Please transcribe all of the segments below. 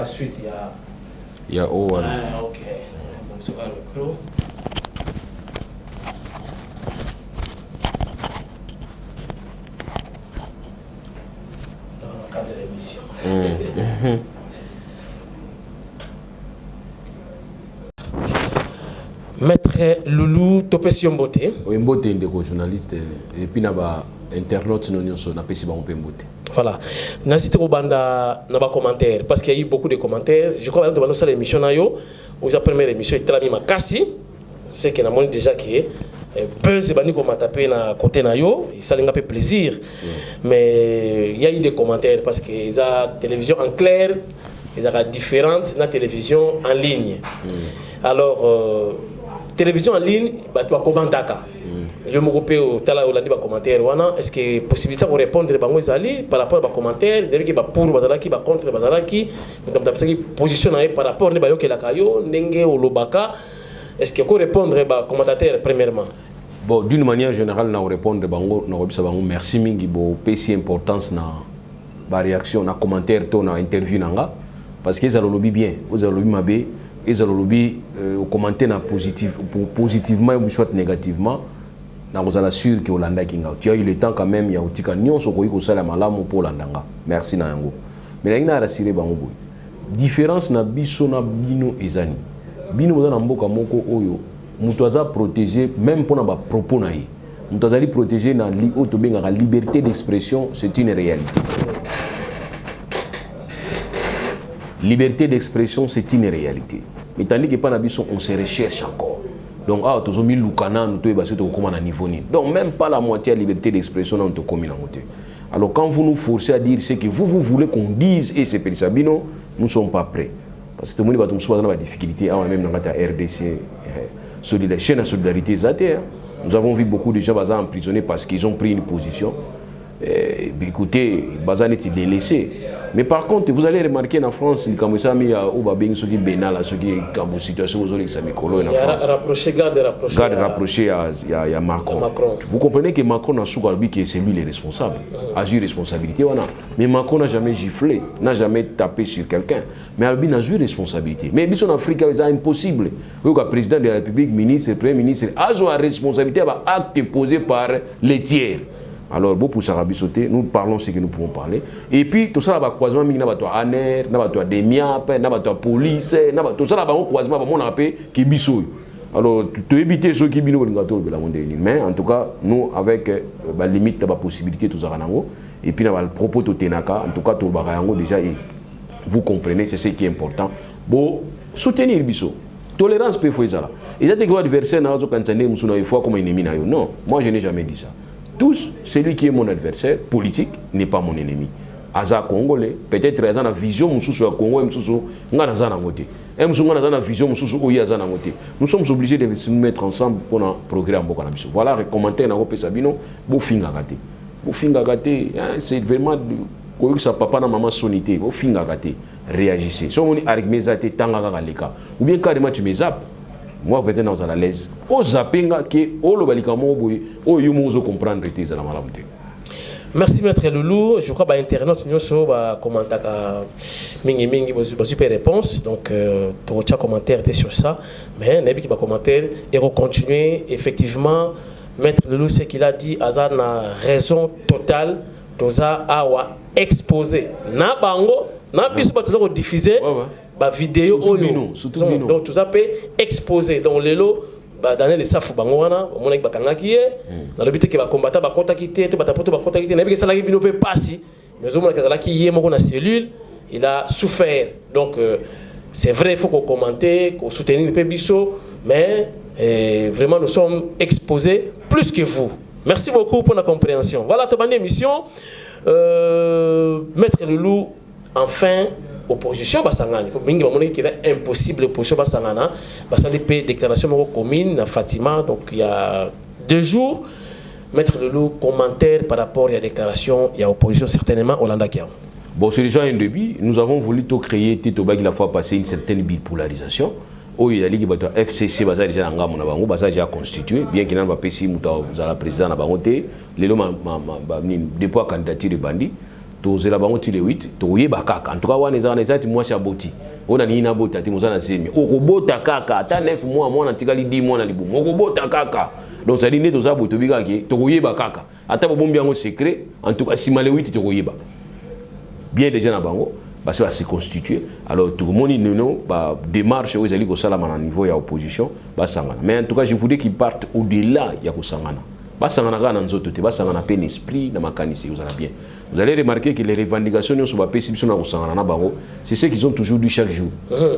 Ensuite, il y a Owen. Ah, ok. Donc, sur le micro. Dans le cadre de l'émission. Maître Loulou Topesi Mbote. Oui, Mbote est un journaliste et puis il y a des internautes qui ont apprécié Mbote. Voilà. N'hésitez pas à faire des commentaires parce qu'il y a eu beaucoup de commentaires. Je crois que dans l'émission, vous avez première émission, il y a Kassi. C'est que nous déjà que peu de gens qui tapé na côté na yo, ça a fait plaisir. Mais il y a eu des commentaires parce que y a télévision en clair, il y a différentes na télévision en ligne. Alors télévision en ligne, bah tu as commenté Dakar. Yo mo kopé au tala olandi ba commentaire wana, est-ce que possibilité de répondre ba ngozali par rapport à commentaire, il y a pour bazalaki ba contre bazalaki, donc tu as position par rapport ne ba yo ke la kayo ndenge olobaka. Est-ce qu'il faut répondre aux commentateurs premièrement? Bon, d'une manière générale, nous répondre merci mingi bo PC importance na ba réaction na commentaire to na interview nanga parce que ça le lobby bien, vous avez lobby mabé, ils ont lobby commenter na positivement ou soit négativement. Na vous assure que Olanda kinga. Tu as eu le temps quand même ya utika nyonso ko iko sala malamu pour Landanga. Merci na yango. Mais na rassurer bango boy. Différence na biso na bino ezani. Bino boza na mboka moko oyo mutu aza protégé même pour na ba propos na ye mutu azali protégé na li oto benga la liberté d'expression, c'est une réalité. Liberté d'expression, c'est une réalité. Mais tandis que pas na biso on se recherche encore. Donc ah tozo mi lukana nous to baso to koma na niveau ni. Donc même pas la moitié de liberté d'expression dans to komi na moté. Alors quand vous nous forcez à dire ce que vous voulez qu'on dise et c'est Sabino, nous ne sommes pas prêts. Parce que tout le monde a des difficultés, même dans la RDC, la chaîne de solidarité, nous avons vu beaucoup de gens emprisonnés parce qu'ils ont pris une position. Écoutez, Bazan est délaissé. Mais par contre, vous allez remarquer en France, quand vous avez ceux qui bénal, ceux qui ont une situation, vous avez rapproché, garde rapproché à Macron. Vous comprenez que Macron a su que c'est lui le responsable, a eu responsabilité. Mais Macron n'a jamais giflé, n'a jamais tapé sur quelqu'un. Mais il a eu responsabilité. Mais en Afrique, c'est impossible. Le président de la République, ministre, premier ministre, a eu la responsabilité à acte posé par les tiers. Alors, pour Sarabie sauter, nous parlons ce que nous pouvons parler. Et puis, tout ça, il y a croisement, il y a ANER, il y a DEMIAP, il y a police, tout ça, il y a croisement, il y a qui biso. Alors, tu éviter ceux qui binent le gâteau de la monde. Mais en tout cas, nous, avec la limite de la possibilité, tout ça, et puis, le propos de Tenaka, en tout cas, tout le déjà, vous comprenez, c'est ce qui est important. Bon, soutenir biso. Tolérance peut faire ça. Et il y a des adversaires, comme ennemi. Non, moi, je n'ai jamais dit ça. Tous, celui qui est mon adversaire politique n'est pas mon ennemi. Aza Congolais, peut-être il y a une vision de Congo, nous sommes obligés de nous mettre ensemble pour un programme. Voilà, les commentaires dans Sabino, c'est vraiment que ça papa na maman sonité, réagissez. Si on est avec mes athées, ou bien carrément tu me zappes. Moi, peut-être, nous sommes à l'aise. Au zappinga, qui au lobalikamo, au yumozo comprendre que c'est la maladie. Merci, Maître Loulou. Je crois que l'Internet, nous sommes commenter mingi, super réponse. Donc, tu as commentaire sur ça. Mais, n'importe qui commentaire et continuer. Effectivement, Maître Loulou, ce qu'il a dit, Azar a raison totale. Toza a exposé. Na bango, na biso ba toza diffuser. Ba vidéo oyo donc tout ça peut exposer donc lelo ba dans les safu bango wana mona ki bakanga ki na lobité ke ba combattant ba kota ki te to ba tapoto ba kota ki te na bi ke sala ki bino pe passi mais au moins que qui yé moko na cellule il a souffert donc c'est vrai il faut qu'on commente qu'on soutenir le biso mais vraiment nous sommes exposés plus que vous Merci beaucoup pour la compréhension. Voilà, ta bonne émission. Maître Loulou, enfin, opposition, Basangani. Pour mingi, il est impossible l'opposition Basangana. Basangani déclaration commune à Fatima. Donc, il y a 2 jours. Maître Loulou, commentaire par rapport à la déclaration, il y a opposition certainement au Landakian. Bon, c'est déjà un début. Nous avons voulu tout créer, Titobagi la fois passée, une certaine bipolarisation. Oh, il y a dit que FCC basa déjà nga mona bango basa déjà constitué bien qu'il n'a pas pesi muta la président na bango té lelo depuis candidature de bandi to zela bango ti le 8 to yeba kaka en tout cas wana za ti moi chaboti ona ni na bota ti mozana semi o kobota kaka ata 9 mois mona tikali 10 mois na libumu o kobota kaka donc ça dit ne to za boto bika ke to yeba kaka ata bombi yango secret en tout cas si mal le 8 to yeba bien déjà na bango parce que c'est constitué. Alors tout le monde a démarche aux alliés au Salamana niveau et à opposition. Mais en tout cas, je voudrais qu'ils partent au-delà de Sangana. Un esprit, vous allez remarquer que les revendications sur c'est ce qu'ils ont toujours dit chaque jour.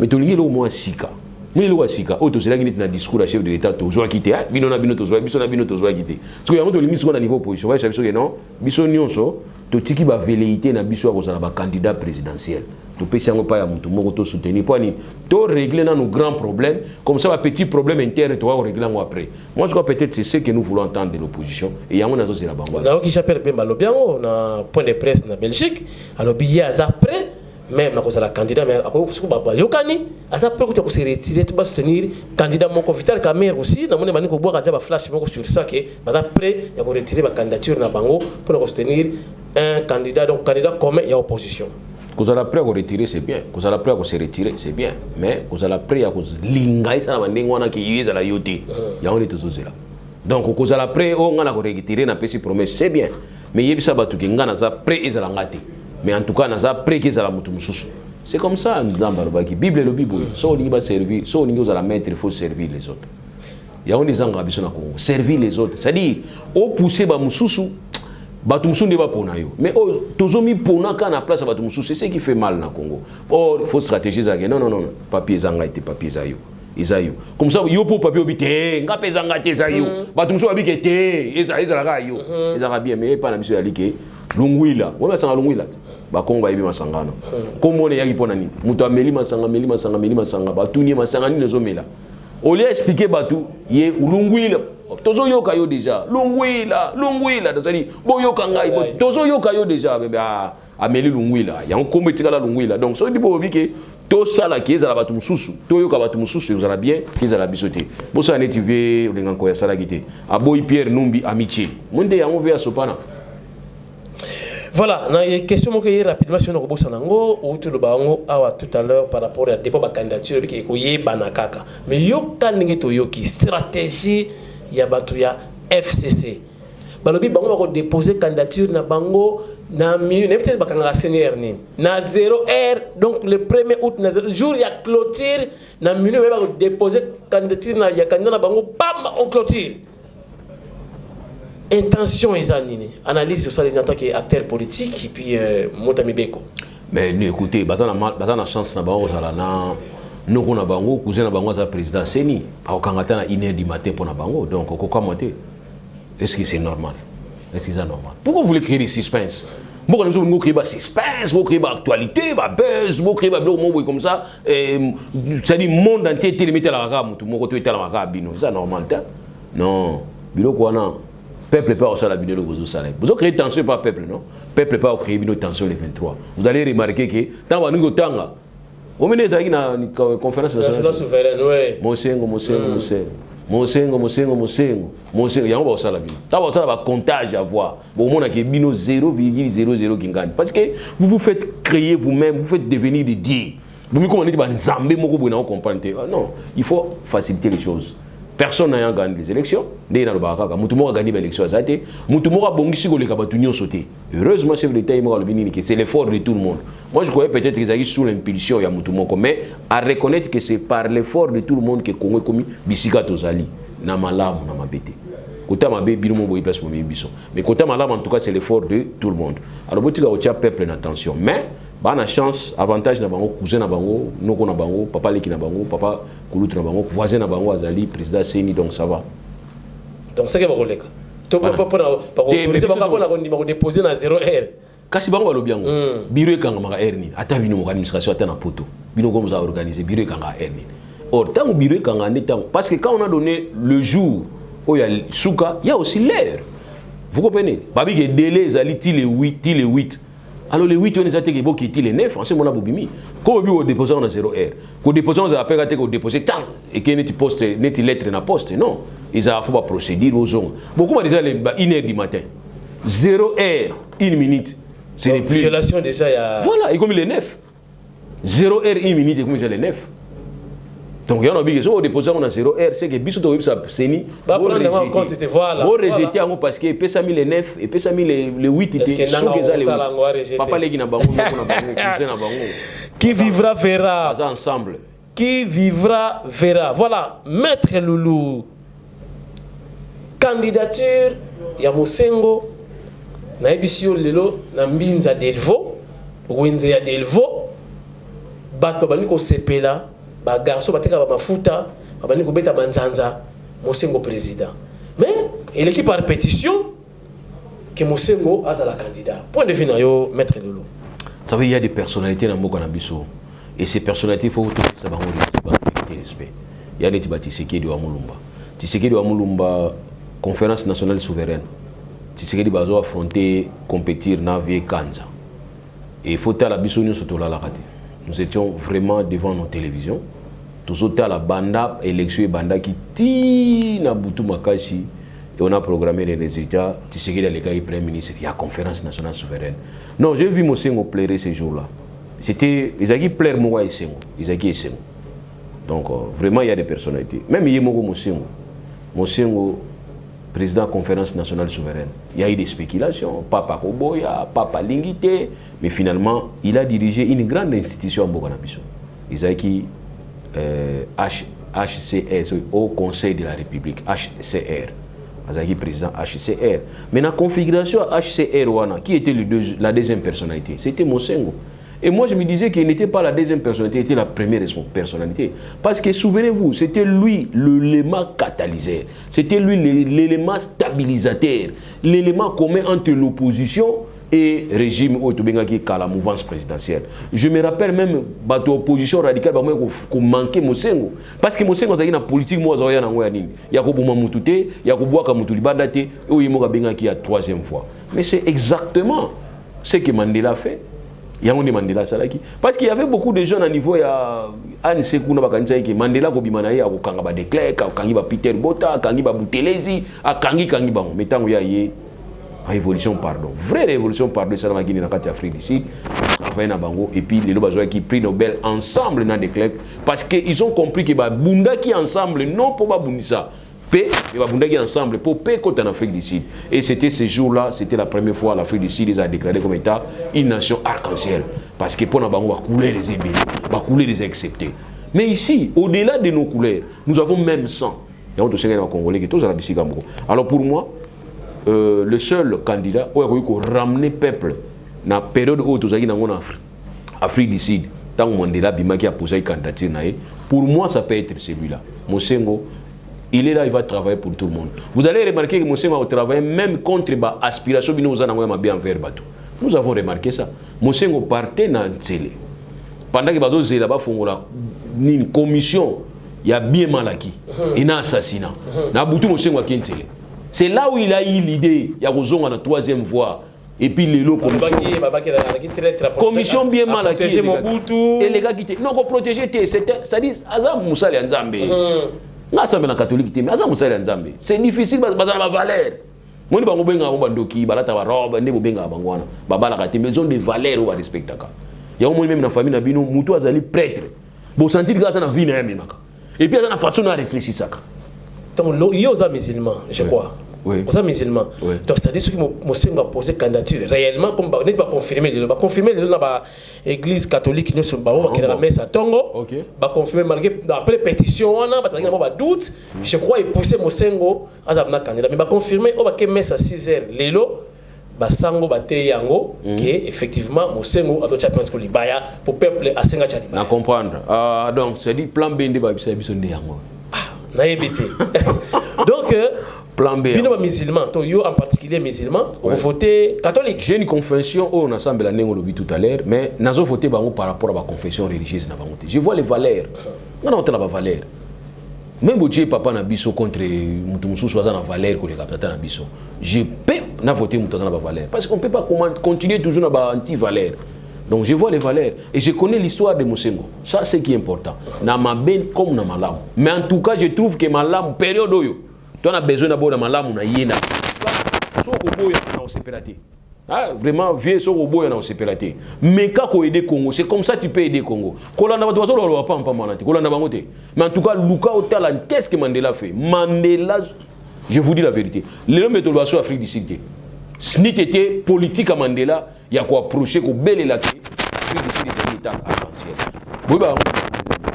Mais tout le monde au moins 6 cas. Mais le Wasika, auto c'est là qu'il est discours à chef de l'État, toujours quitté. Bino na bino tozo, biso na bino tozo quitté. Parce que y a un moment limite sur niveau opposition, ouais, ça que non, biso nyonso, to tiki ba velléité na biso à ba candidat présidentiel. To pesiango pa ya mutu moko to soutenir pour ni to régler nos grands problèmes, comme ça va petit problème interne to va régler après. Moi je crois peut-être c'est ce que nous voulons entendre de l'opposition et y a un autre c'est la bango. Là qui j'appelle bien Balobiango, on a point de presse na Belgique, alors billet après même à cause de la candidat mais après parce que baba yokani asa peu que se retirer tu vas soutenir candidat mon Vital Kamerhe aussi na mone baniko boire déjà flash moko sur ça que après il y a retirer la candidature na bango pour soutenir un candidat donc candidat commun et opposition. Vous allez prêt à retirer c'est bien, vous allez prêt à se retirer c'est bien, mais vous allez prêt à lingai ça na ndenge wana ki yeza la yote ya on est tous là. Donc vous allez prêt on ngana ko retirer na pesi promesse c'est bien, mais yebisa batu ki ngana za prêt ezala ngati. Mais en tout cas, nous avons pris qu'ils allaient nous soutenir. C'est comme ça, nous avons dit que Bible et le Bible, si on va servir, si on va mettre, il faut servir les autres. Il y a des gens qui ont servir les autres. C'est-à-dire, au pousser les moussous, les moussous ne vont pas pour nous. Mais tous les pour nous quand on a place à les moussous, c'est ce qui fait mal dans le Congo. Oh, il faut stratégiser. Non, non, non, papier zangaïté, papier zayo. Isayo. Comme ça, yo pour papier obité, ngapé zangaïté zayo. Batumso abikete, ezala yo. Ezala bien, mais pas na biso ya like. Lungwila, on va s'en lungwila. Bakongo ibi masangano. Comment on est yaki ponani? Muto ameli masanga. Batuni masanga ni nezomela. On lui a expliqué batu, ye lungwila. Tozo yoka yo déjà. Lungwila. C'est-à-dire, bo yoka ngai, tozo yoka yo déjà, bébé ameli lungwila. Ya on commettra la lungwila. Donc so dit bo bike to sala ki ezala batu mususu. To yoka batu mususu ezala bien, ki ezala bisoté. Bo sa netive olenganko ya sala kité. Aboy Pierre Numbi amitié. Monde ya on veut sopana. Voilà, une question que rapidement sur le Sanango ou tout le bango tout à l'heure par rapport à dépôt de candidature qui est koyé banakaka. Mais yo kaningi to yo ki stratégie ya batu ya FCC. Balobi bango va déposer candidature na bango na minute peut-être bakanga senior ni na 0h donc le 1er août na jour ya clôture na minute va déposer candidature na ya candidat na bango bam on clôture. Intention est anine. Analyse sur ça les tant qu'acteur politique et puis Motami Beko. Mais écoutez, bazana chance na bango zala na noko na bango cousin na bango za président Seni pa okangata na 1h du matin pour na bango donc okoko monter. Est-ce que c'est normal? Est-ce que c'est normal? Pourquoi vous voulez créer des suspense? Pourquoi vous créez des suspense, vous créez des actualité, des buzz, vous créez des mots comme ça c'est-à-dire monde entier télémété la rame tout monde côté la rame bino, c'est normal ta? Non, bino quoi non? Peuple pas au salaire bino le vous salaire. Vous créez tension par peuple non? Peuple pas créer bino tension le 23. Vous allez remarquer que tant va nous tanga. Au milieu de la conférence nationale souveraine ouais. Mosengo. Ya on va au salaire bino. Ça va au salaire va comptage à voir. Bon monde qui bino 0,00 qui gagne parce que vous vous faites créer vous-même, vous faites devenir des dieux. Vous me comprenez ba nzambe moko bouna on comprendre. Non, il faut faciliter les choses. Personne n'a gagné les élections. Moutoumou a gagné les élections. Moutoumou a bongisi ko le kabatunyo sauté. Heureusement, chef d'État c'est l'effort de tout le monde. Moi, je croyais peut-être qu'ils allaient sous l'impulsion de Moutoumou, mais à reconnaître que c'est par l'effort de tout le monde que Congo est commis bisika tozali na malamu na mabete. Kota mabe bilumo boyi place momi biso. Mais kota malamu en tout cas c'est l'effort de tout le monde. Alors botika otia peuple en attention. Mais ba na chance avantage na bango cousin na bango noko na bango papa leki na bango papa kulutu na bango voisin na bango azali président Seni donc ça va. Donc c'est que ba koleka. autoriser pour déposer dans 0 heure. Kasi bango balobi yango bureau ekanga maka heure nini ata bino mo administration ata na poto bino comme ça organiser bureau ekanga heure nini. Or tant bureau ekanga ne tant parce que quand on a donné le jour où il y a souka il y a aussi l'heure. Vous comprenez? Babi que délai ezali ti les 8 alors les 8 on les a été qui ti les 9 en ce moment bobimi ko obi au déposer na 0 heure ko déposer on a appelé que déposer tant et que net poste net lettre na poste non ils a faut pas procédure aux gens beaucoup m'a déjà 1h du matin 0 heure 1 minute. C'est les plus. Violation déjà, il y a. Voilà, et comme il est 9. 0 heure, 1 minute, et comme il est 9. Donc, il y a un big, on dépose on a 0 heure, c'est que Bissou de ça, c'est ni. Va prendre en compte, c'était voilà. Vous rejetez en parce que peut ça mis les 9 et peut ça mis les 8 et puis papa les qui n'a pas Qui vivra verra. Ensemble. Qui vivra verra. Voilà, Maître Loulou. Candidature, il y a Mosengo. Na ebisio lelo na mbinza delvo wenze ya delvo bato bani ko sepela ba garçon bateka ba mafuta bani ko beta banzanza Mosengo président mais il équipe par pétition que Mosengo azala candidat point de vue na yo Maître Lolo. Ça veut dire il y a des personnalités dans moko na biso et ces personnalités faut tout ça ba respect. Il y a des Tshisekedi wa Mulumba. Tshisekedi wa Mulumba conférence nationale souveraine. Tshisekedi bazo affronter compétir na vie Kanza et faut à la bisogno surtout la raté. Nous étions vraiment devant nos télévisions tous autant la banda élection banda qui ti na butu makashi et on a programmé les résultats. Tshisekedi les gars premier ministre il y a conférence nationale souveraine. Non, j'ai vu Mosengo pleurer ces jours-là. C'était Isaki pleure moi et Sengo Isaki et Sengo. Donc vraiment il y a des personnalités même Yemoko Mosengo président de la conférence nationale souveraine. Il y a eu des spéculations, Papa Koboya, Papa Lingité, mais finalement, il a dirigé une grande institution à Boganabiso. Isaki HCR, au Conseil de la République, HCR. Isaki président HCR. Mais dans la configuration HCR, qui était la deuxième personnalité? C'était Mosengo. Et moi, je me disais qu'il n'était pas la deuxième personnalité, il était la première personnalité. Parce que, souvenez-vous, c'était lui l'élément catalyseur. C'était lui l'élément stabilisateur. L'élément commun entre l'opposition et le régime qui est la mouvance présidentielle. Je me rappelle même que l'opposition radicale qui manquait Mosengo. Parce que Mosengo, dans la politique, il y a la troisième fois. Mais c'est exactement ce que Mandela fait. Il y a un Mandela Salaki. Parce qu'il y avait beaucoup de jeunes à niveau, il y a Anne Sekouna Bakansaïki, Mandela Kobimanaï, à Kangaba de Clerc, à Kangiba Peter Bota, à Kangiba Boutelezi, à Kangiba. Mais tant qu'il y a une révolution, pardon. Vraie révolution, pardon, ça n'a pas été en Afrique du Sud. Et puis les Lobazois qui prient Nobel ensemble dans des Clerc. Parce qu'ils ont compris que Bunda qui ensemble, non pour Babunisa. Et Babundagi ensemble pour paix contre en Afrique du Sud. Et c'était ce jour-là, c'était la première fois l'Afrique du Sud les a déclaré comme état une nation arc-en-ciel. Parce que pour nous, on va couler les ébénis, on va couler les acceptés. Mais ici, au-delà de nos couleurs, nous avons même sang. Il y a d'autres Congolais qui sont à. Alors pour moi, le seul candidat qui a ramené le peuple dans la période où nous avons en Afrique du Sud, tant que Mandela Bimaki a posé une candidature, pour moi, ça peut être celui-là. Mosengo. Il est là, il va travailler pour tout le monde. Vous allez remarquer que Mosengo va travailler même contre l'aspiration de nous bien vers Batou. Nous avons remarqué ça. Mosengo partait dans Tsele. Pendant que Batou Zéla va faire une commission, il y a bien mal acquis. Il y a un assassinat. C'est là où il a eu l'idée, il y a une troisième voie. Et puis les lots commission bien mal acquis. Et les gars qui étaient. Non, pour protéger, c'est-à-dire, Azam Moussa Nzambe. C'est difficile parce que la valeur. Moi, je suis bandoki, balata robe, ne bobenga bangwana, babala kati, mais ils ont des valeurs au respect. Il y a au moins même dans la famille Nabino, Moutou azali prêtre. Bon sentir que ça na vie na mimaka. Et puis ça na façon de réfléchir ça. Donc il y a aux musulmans, je crois. Oui. Aux musulmans. Oui. Donc c'est-à-dire ceux qui m'ont posé candidature réellement comme n'est pas confirmé le dans l'église catholique nous sommes qui la messe à Tongo. Ba confirmer malgré après pétition on a pas doute, je crois il pousser Mosengo à devenir candidat mais ba confirmer au ba que messe à 6h lelo ba sango ba te yango que effectivement Mosengo a doit presque libaya pour peuple à senga chali. Na comprendre. Donc c'est dit plan B de ba biso yango. Na yebité. Donc Plan B. Bino musulman, toi yo en particulier musulman, vous votez catholique. J'ai une confession on ensemble la nengo lobby tout à l'heure, mais nazo voté bango par rapport à ma confession religieuse na bango. Je vois les valeurs. On a la valeur. Même si papa na biso contre mutu mususu aza na valeur ko le kapata na biso. Je peux na voter mutu aza na valeur parce qu'on peut pas continuer toujours na ba anti valeur. Donc je vois les valeurs et je connais l'histoire de Mosengo. Ça c'est qui est important. Na mabe comme na malamu. Mais en tout cas, je trouve que malamu période oyo tu as besoin d'abord de malamu na yena. Ah, vraiment, vieux sur au boy, on s'est pélaté. Mais quand on aide Congo, c'est comme ça que tu peux aider Congo. Mais en tout cas, Luka Otala, qu'est-ce que Mandela fait? Mandela, je vous dis la vérité. Les hommes de l'Afrique du Sud, ce n'était politique à Mandela, il y a quoi approcher qu'au bel et la l'Afrique du Sud est un état arc-en-ciel.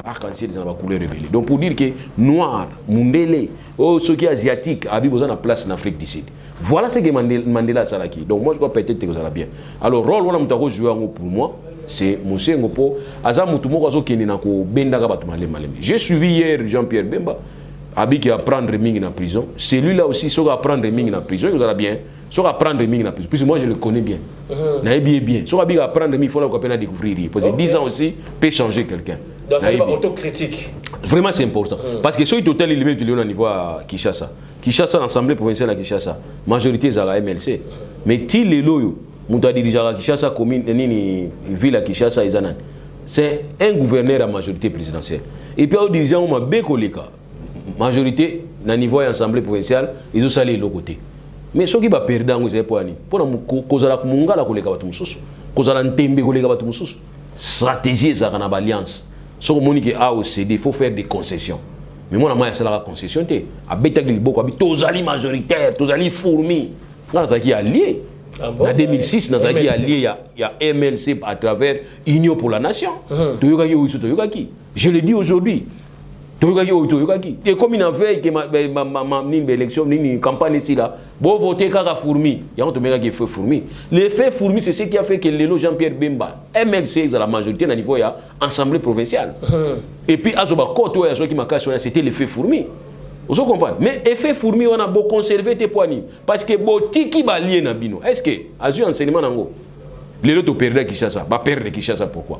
Arc-en-ciel, c'est la couleur rebelle. Donc pour dire que noir, Mundele, ceux qui sont asiatiques, a besoin de place en Afrique du Sud. Voilà ce que Mandela Salaki. Donc moi je crois peut-être que ça va bien. Alors rôle on a joué pour moi, c'est Mosengo po azamutumo kazo kenina ko benda ka batu malem. J'ai suivi hier Jean-Pierre Bemba abi qui va prendre Ming en prison. Celui-là aussi sera prendre Ming en prison, il va bien. Sera prendre Ming en prison. Puisque moi je le connais bien. Na bien. Sera bien prendre Ming, il faut la qu'on découvrir parce que 10 ans aussi peut changer quelqu'un. Donc c'est autocritique. Vraiment c'est important parce que sur total il est même au niveau à Kinshasa. Kinshasa, l'Assemblée provinciale à Kinshasa, majorité est à la MLC. Mais si les loyaux, Mouta dirige à Kinshasa, commune, ville à Kinshasa, c'est un gouverneur à majorité présidentielle. Et puis, aux dirigeants, on a bien collé. Majorité, à niveau de l'Assemblée provinciale, ils ont salé de l'autre côté. Mais ce qui va perdre, c'est pour cause de la Mungala, cause de la Ntembe, stratégie, c'est une alliance. Ce qui est AOCD, il faut faire des concessions. Mais moi, je suis la concession. Je suis majoritaire, je suis fourmi. Je suis allié. En 2006, je suis allié. Il y a MLC à travers Union pour la Nation. Je le dis aujourd'hui. Et comme il a fait une élection, une campagne ici, bon voter car fourmi. Il y a un qui fait fourmi. L'effet fourmi, c'est ce qui a fait que Lélo Jean-Pierre Bemba, MLC, à la majorité, à niveau de l'Assemblée provinciale. Et puis, c'était l'effet fourmi. Vous comprenez? Mais l'effet fourmi, on a beau conserver tes poignées. Parce que Botiki va lier Nabino. Est-ce que, à ce enseignement, Lélo te perdre Kinshasa. Va perdre Kinshasa, pourquoi?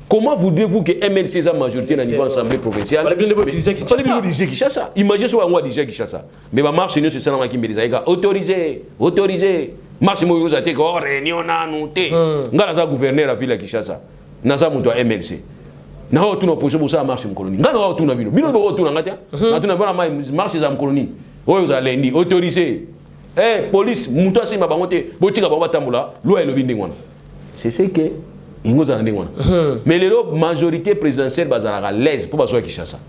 Comment voudrez-vous que MLC soit majorité dans le niveau de l'Assemblée provinciale? Il fallait bien dire Kinshasa. Imaginez ce qu'on dit Kinshasa. Mais ma marche, c'est ça qui me dit autorisé. Marche, moi, vous avez dit réunion, nous avons gouverneur à la ville de Kinshasa. Nous avons MLC. Nous avons une opposition pour ça marche en colonie. Nous avons une ville. Nous avons une marche en colonie. Vous avez lundi autorisé. Police, Mouta, c'est ma bangote. Botika Babatambula, l'eau est le binding. C'est ce que. Mais les majorité présidentielle bazara l'aise pour basoa Kinshasa.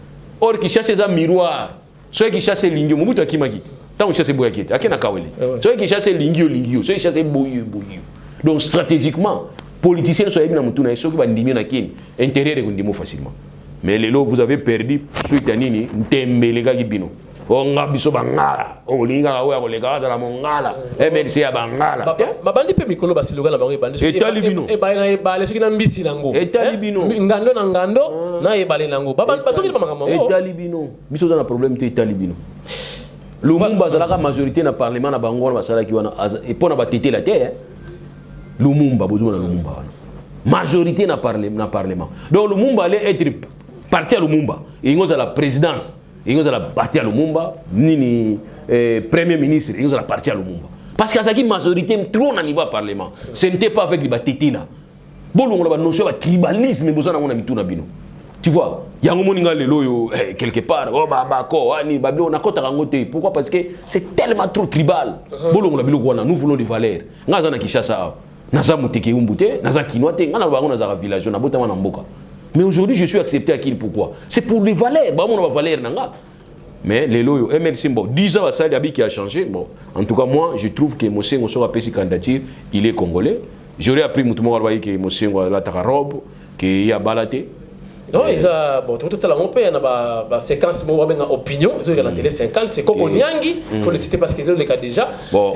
Or Kinshasa c'est un miroir. Ceux qui chassent l'ingio, Mobutu Akimaki. Tant que chasse Boyakete, Akena Kaweli. Ceux qui chassent l'ingio, ceux qui chassent Boyu. Donc stratégiquement, politiciens sont bien Mutuna et ceux qui vont diminuer na kin intérêt de Kundimo facilement. Mais les lots vous avez perdu suite à Nini, Ntembelega Gibino. On a biso bangala, on linga wa kolega dans la mongala, MLC ya bangala. Ma bandi pe mikolo basiloga na bango bandi. E ba soki na mbisi nango. Etalibino. Ngando na ngando na e bale nango. Ba soki ba makambo. Etalibino. Biso dans un problème te Etalibino. Lumumba zalaka majorité na parlement na bango na basala ki wana et pona ba tété la terre. Lumumba bozo na Lumumba. Majorité na parlement. Donc Lumumba allait être parti à Lumumba. Et il y a la présidence. Il y a la partie à Lumumba, ni premier ministre, il y a la partie à Lumumba. Parce qu'il y a une majorité trop au niveau du Parlement. Ce n'était pas avec les tétés. Bon, on a une notion de tribalisme, tu vois, il y a un moment quelque part, on a pourquoi? Parce que c'est tellement trop tribal. Nous voulons des valeurs. Nous avons des Kinshasa, nous avons des Kinuate, nous avons des villages, nous avons des Mboka. Mais aujourd'hui, je suis accepté à qui? Pourquoi? C'est pour les valeurs. Mais les loyaux, MLC, 10 ans, ça qui a changé. Bon, en tout cas, moi, je trouve que Mosengo sera passé candidature, il est congolais. J'aurais appris que Mosengo a la robe, qu'il y a balaté. Non, il y a une séquence de opinion, il y a la télé 50, c'est Koko Nyangi, il faut le citer parce qu'ils ont le cas déjà. Bon,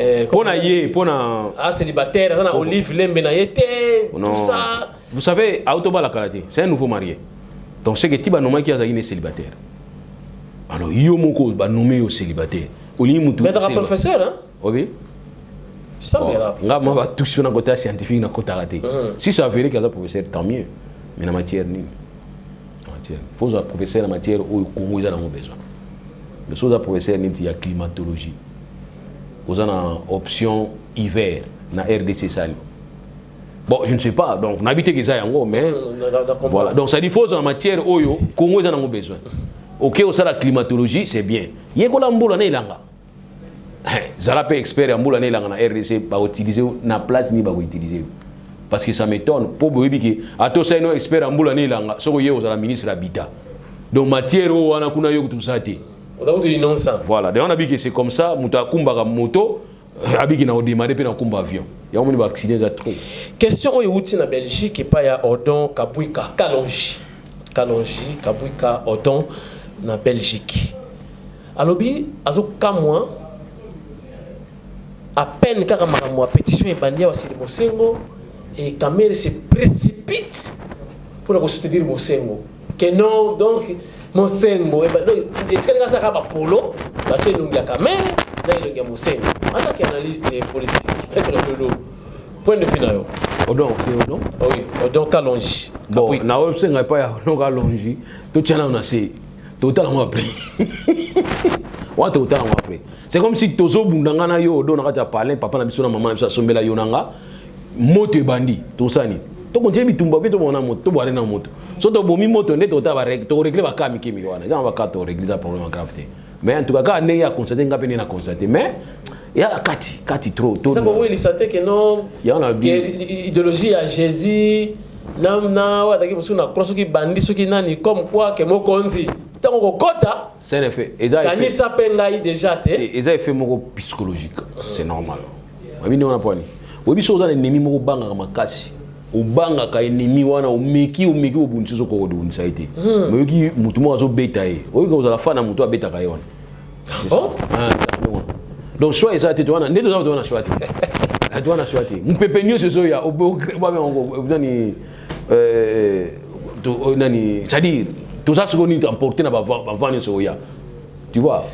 célibataire, Olive Lembenayete, tout ça. Vous savez, Autoba la Karaté, c'est un nouveau marié. Donc c'est que Tiba Noma qui a une célibataire. Alors yo moko ba nommé au célibataire oli mutu mais tu professeur hein oui ça nga ma touche sur un côté scientifique na côté raté si ça avéré qu'il y a professeur tant mieux mais la matière ni matière faut un professeur en matière où Congo ils ont besoin mais so professeur ni il y a climatologie vous avez une option hiver na RDC Sali. Bon, je ne sais pas, donc n'habitez que ça yango, mais voilà. Donc ça dit faut en matière oyo Congo ils en ont besoin. Ok, au la climatologie c'est bien. Yeko la mboula na ilanga. Zala pe expert en mboula na ilanga na RDC ba utiliser na place ni ba utiliser. Parce que ça m'étonne pour boyebi que ato ça no expert en mboula na ilanga soko yeko za la ministre l'habitat. Donc matière o wana kuna yo tout ça té. Voilà, on a dit que c'est comme ça, muta kumba moto, habiki na démarrer pe na kumba avion. Ya on va accident za trop. Question o yuti na Belgique et pas ya Odon Kabouika Kalonji. Kalonji Kabouika Odon na Belgique. Alobi azo kamwa à peine kaka makamwa pétition et bandia wa Sidi Mosengo et Kamere se précipite pour la soutenir Mosengo. Que non donc Mosengo, et tu as ça polo, tu as un Kamere, tu as un Mosengo. En tant qu'analyste politique, point de final. Odon, oui, Odon Kalonji. Bon, na Mosengo pas Odon Kalonji, tout tient on a c'est totalement après. Ouais, totalement après. C'est comme si tozo bundanga na yo Odon na parler papa na biso na maman na biso sombela yo nanga moto bandi tout ça ni. To konje bitumba beto bona moto to boire na moto so to bomi moto ndeto ta ba règle to régler ba kami kimi wana ça va ka to régler ça problème grave té mais en tout cas ne ya constater nga pene na constater mais ya kati trop ça pour il s'attend que non ya on a idéologie à Jésus na wa taki musu na cross ki bandi so ki nani comme quoi que mokonzi tango kokota c'est un effet et ça kanisa penga déjà té et ça effet moko psychologique c'est normal mami on a pas ni obi so za ennemi moko banga makasi obanga ka ennemi wana omeki obunisi so ko obunisa ite mais yoki mutu mo azo beta ye oyi ko za fana mutu abeta ka yona oh donc soit ça te wana ndeto za wana soit te wana soit te mpepenyo sezo ya obo ba nani to nani c'est-à-dire tout ça ce qu'on est emporté na ba vendre so ya tu vois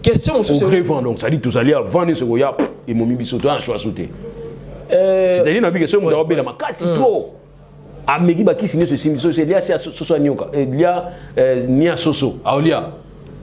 question sur ce donc ça dit tout ça li vendre so ya et momi biso to en choix sauter c'est-à-dire na bi que ce monde a bela makasi trop ameki ba kisine ce simiso c'est lié à soso nyoka lié ni à soso aolia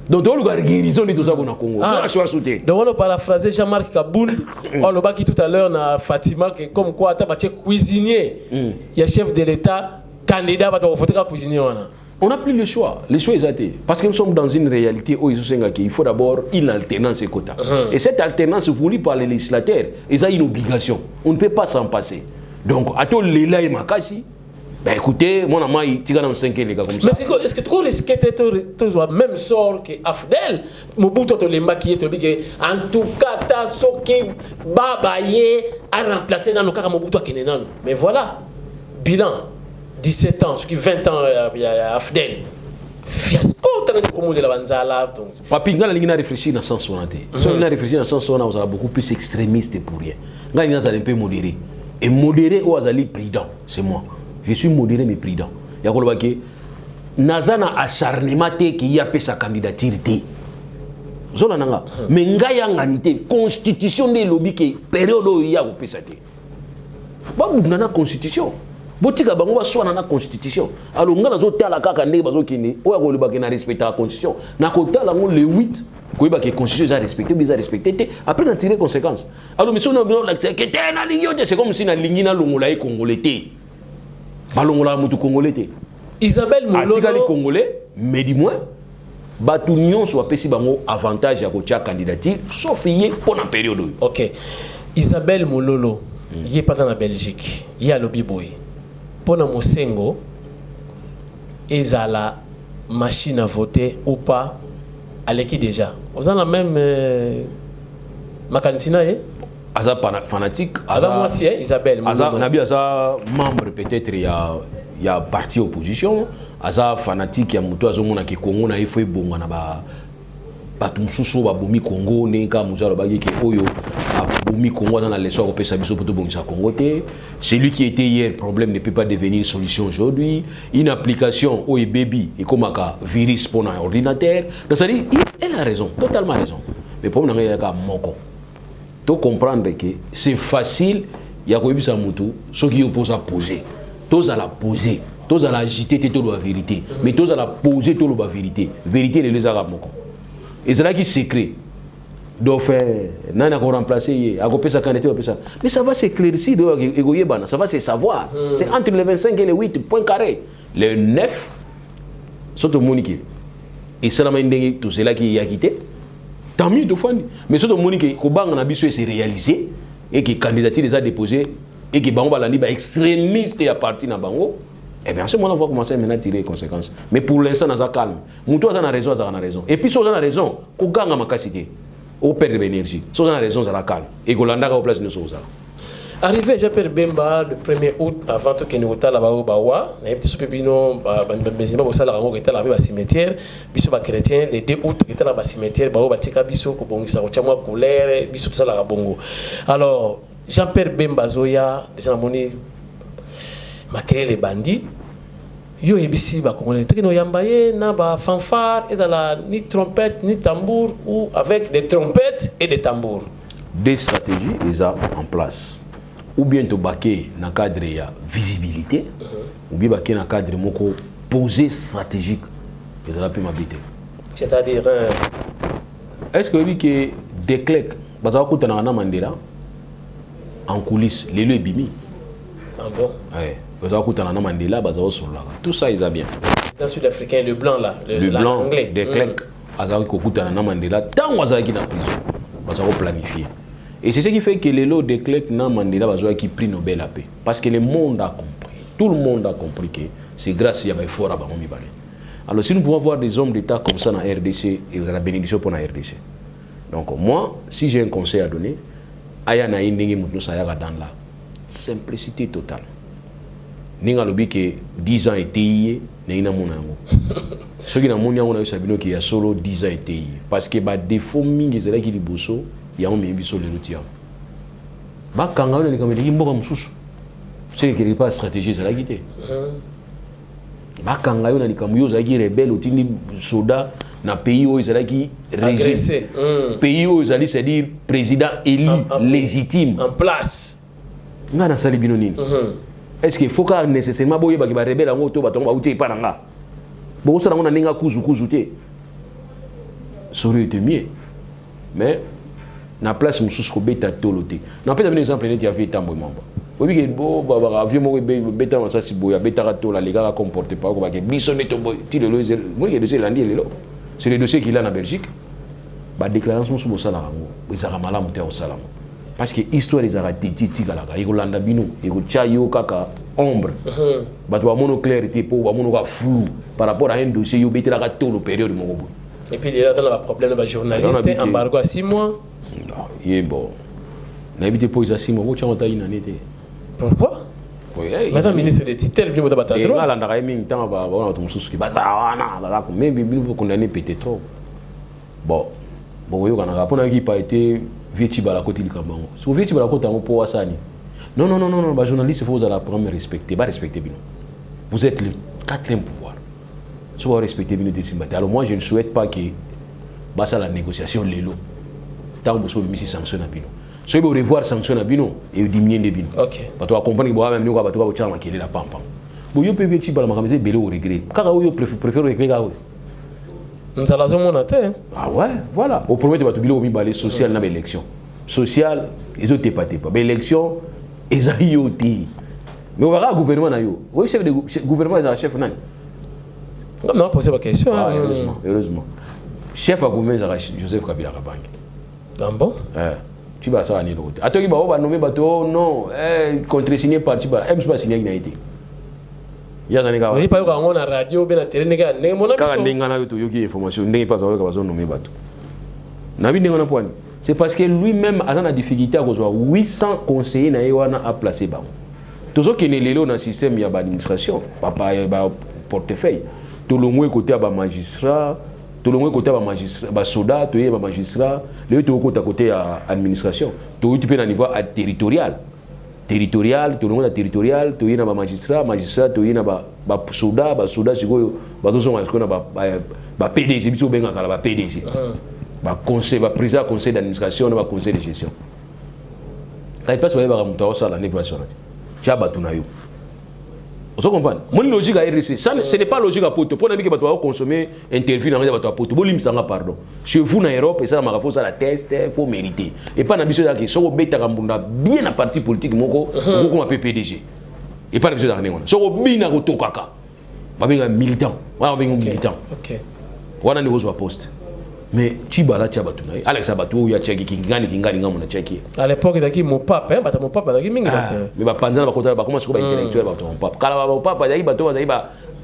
donc on le guérison de tout ça na Congo ça choix sauter donc on a paraphrasé Jean-Marc Kabound on le baki tout à l'heure na Fatima que comme quoi ta batie cuisinier il y a chef de l'état candidat va voter cuisinier wana. On n'a plus le choix est athée. Parce que nous sommes dans une réalité où il faut d'abord une alternance et quota. Et cette alternance voulue par les législateurs, ils ont une obligation. On ne peut pas s'en passer. Donc, à tout le là et makasi, ben écoutez, mon ami, tu as 5 les gars comme ça. Mais est-ce que tu risques de même sort que Afdel, Mobutu to lemba qui est en tout cas ta soki babaye a remplacé dans nos cas Mobutu kenenan. Mais voilà, bilan 17 ans, ce qui 20 ans il y a Afdel. Fiasco comme de la Banzala. Papi, nga lingi na réfléchir dans sens sonate. Si on a réfléchi dans sens sonate, on sera beaucoup plus extrémiste pour rien. Nga lingi na un peu modéré. Et modéré ou azali prudent, c'est moi. Je suis modéré mais prudent. Ya ko lobaki nazana acharnement te ki ya pe sa candidature te. Zona nanga. Mais nga ya nganité constitution de lobby ke période o ya ko pesa te. Ba na constitution. Botika bango ba swana na constitution. Alors nga nazo tala kaka ndé bazo kini o ya ko lobaki na respecter la constitution. Na ko tala ngo le 8 ko ba ke constitution za respecter bisa respecter après na tirer conséquences. Alors mais si on a l'accepter na lignote c'est comme si na lingi na longola e congolais te. Balongola mutu congolais te. Isabelle Mololo atikali congolais mais du moins batu nyonso apesi bango avantage ya ko tia candidature sauf yé pour la période. OK. Isabelle Mololo yé pas dans la Belgique. Yé à Lobby Boy. Pour na Mosengo ezala machine à voter ou pas aleki déjà. Vous avez la même Makansina Aza fanatique, Aza moi aussi Isabelle Aza nabi Aza membre peut-être il y a parti opposition, Aza fanatique ya muto azomona ki Congo na ifo ebonga na ba bato mosusu babomi Congo neka muzalo bagi ke oyo abomi Congo dans la leçon européenne sabiso poto bongisa Congo te. Celui qui était hier problème ne peut pas devenir solution aujourd'hui. Une application oyo baby et comme un virus pour un ordinateur. Donc ça dit elle a raison, totalement raison. Mais pour nous il y a moko. Tu comprendre que c'est facile il y a quoi bisa mutu ce qui oppose à poser. Tous à la poser. Tous à la agiter tout la vérité. Mais tous à la poser tout la vérité. Vérité les arabes moko. Et c'est là qui secret. Donc, n'a pas remplacé, ça. Mais ça va s'éclaircir, ça va se savoir. C'est entre le 25 et le 8, point carré. Le 9, c'est tout le monde qui. Et c'est là qui a quitté. Tant mieux, de fois. Mais c'est tout le monde qui s'est réalisé et qui candidature les a déposé et qui est extrémiste et à partir de Bango. Eh bien, à ce moment-là, on va commencer maintenant à tirer les conséquences. Mais pour l'instant, on a calme. Moutou a raison, on a raison. Et puis, si on a raison, on gagne ma capacité. On perd de l'énergie. Si on a raison, on a calme. Et Golanda a place de nos choses. Arrivé Jean-Pierre Bemba le 1er août, avant que nous ayons là-bas au Bawa, nous avons été là-bas au cimetière, biso ba chrétien, le 2 août, qui était là-bas au cimetière, Bawa Batika biso, Kobongisa, Ochamwa Couleur, biso ça la Bongo. Alors, Jean-Pierre Bemba Zoya, déjà, on a créé les bandits. Yo ebisi ba congolais to kino yambaye na ba fanfare et dans la ni trompette ni tambour ou avec des trompettes et des tambours. Des stratégies ils ont en place. Ou bien to baquer dans cadre ya visibilité ou bien baquer dans cadre moko posé stratégique ils ont pu m'habiter. C'est-à-dire est-ce que oui que des clés baza ko tana na Mandela en coulisses les le bimi. Ah bon? Ouais. Mandela, tout ça, ils ont bien. C'est un sud-africain, le blanc là, le blanc, anglais. Des clés, Mandela, tant qu'on a qui dans prison, ils ont planifié. Et c'est ce qui fait que les lots des clés dans Mandela, ils ont pris Nobel à paix. Parce que le monde a compris, tout le monde a compris que c'est grâce à l'effort à Bahomi Balé. Alors si nous pouvons avoir des hommes d'État comme ça dans la RDC, et la bénédiction pour la RDC. Donc moi, si j'ai un conseil à donner, Ayana Indenge Moutou Sayaga dans la simplicité totale. Ninga lobi que 10 ans été n'ina mona ngo. Ce qui na mona on a eu sabino qui a solo 10 ans été parce que ba défaut mingi zela ki liboso ya on mebi so le rotia. Ba kanga on ni comme li mboka mususu. C'est que pas stratégie zela kité. Ba kanga on ni comme yo zaki rebelle otini soda na pays où zela ki agressé. Pays où zali c'est-à-dire président élu légitime en place. Ngana sali bino nini. Est-ce qu'il faut que nécessairement boye ba rebelle ngo to ba tonga uti paranga bo sala ngona ninga kuzu te ça aurait été mieux mais na place mususu ko beta tolote na peut-être un exemple net ya fait tambo mamba obi ke bo ba avion mo beta ça si boya beta ka tola les gars comporter pas ko ba ke biso neto boy ti le lo mo ke dossier landi lelo c'est le dossier qu'il a en Belgique ba déclaration mususu bo sala ngo ezaka malamu te o sala parce que l'histoire des arrêtés galaka et Rolanda Bino et Chayo kaka ombre bato ba mono clarté pour ba mono flou par rapport à un dossier yo bete la gato le période mobo et puis il y a un problème de journaliste embargo à 6 mois non il est bon na habité pour 6 mois tu as une année pourquoi madame ministre de titel bien bota et là ndaka yemi temps ba on a mususu ki baza wana ba ko même bien condamné peut-être bon yo kana pona qui pas été Vieti Balakoti Likambango. Si vous Vieti Balakoti en pour Wassani. Non, les journalistes, il faut vous apprendre à respecter. Pas respecter Bino. Vous êtes le 4e pouvoir. Si vous respectez Bino de Simbati. Alors moi, je ne souhaite pas que basa la négociation l'élo. Tant que vous avez mis sanction à Bino. Si vous revoir sanction à Bino et diminuer de Bino. Ok. Parce que vous comprenez que vous avez même nous va battre au qui est la pam pam. Vous pouvez Vieti Balakoti c'est belé au regret. Car vous préférez regret. Nous allons ah ouais, voilà. Au premier débat, tu as dit social dans l'élection. Social, ils ont été pas. Mais l'élection, ils ont été. Mais on verra le gouvernement. Oui, chef de gouvernement, c'est un chef. Non, posez pas question. Ah, heureusement. Chef de gouvernement, c'est Joseph Kabila Kabangi. Ah bon? Tu vas ça à l'autre. Attends, il va nommer bateau, non, contre-signé par Tiba. M. pas signé n'a été. Il y a des gens qui ont dit la radio, bien la télé, les gars, les information, c'est parce que lui-même a la difficulté à avoir 800 conseillers à placer. Tout ce qui est dans le système, il y a l'administration, papa, portefeuille. Tout le monde côté magistrat, tout le monde côté magistrat, soldat, tout le magistrat, le tout côté administration, tout tu peux à niveau territorial, tout le monde a territorial, tout le magistrat, tout le soldat, c'est quoi, PDG, biso benga kala PDG, conseil, président conseil d'administration, conseil de gestion. Quand il passe par la ça l'année prochaine, tu as battu na yo. Vous comprenez? Mon logique à RC, ce n'est pas logique à poto. Pour que tu consommer interview dans la poto, vous l'imsanga pardon. Chez vous en Europe, et ça m'a fait ça la test, faut mériter. Et pas n'habitude à que si vous bêta kambunda bien la partie politique, moko, moko ma PDG. Et pas n'habitude à rien. Si vous bien à roto kaka, va bien un militant, va bien un militant. Ok. On a des choses à poste. Mais tu vas là, tu vas battre. Alex Abatou, il y a Tchèque qui gagne, mon Tchèque. À l'époque, il y a mon pape, hein, mon pape, il y a mais pendant la côté, comment est-ce qu'on va intellectuel, mon pape. Quand mon pape, il y a bateau, il y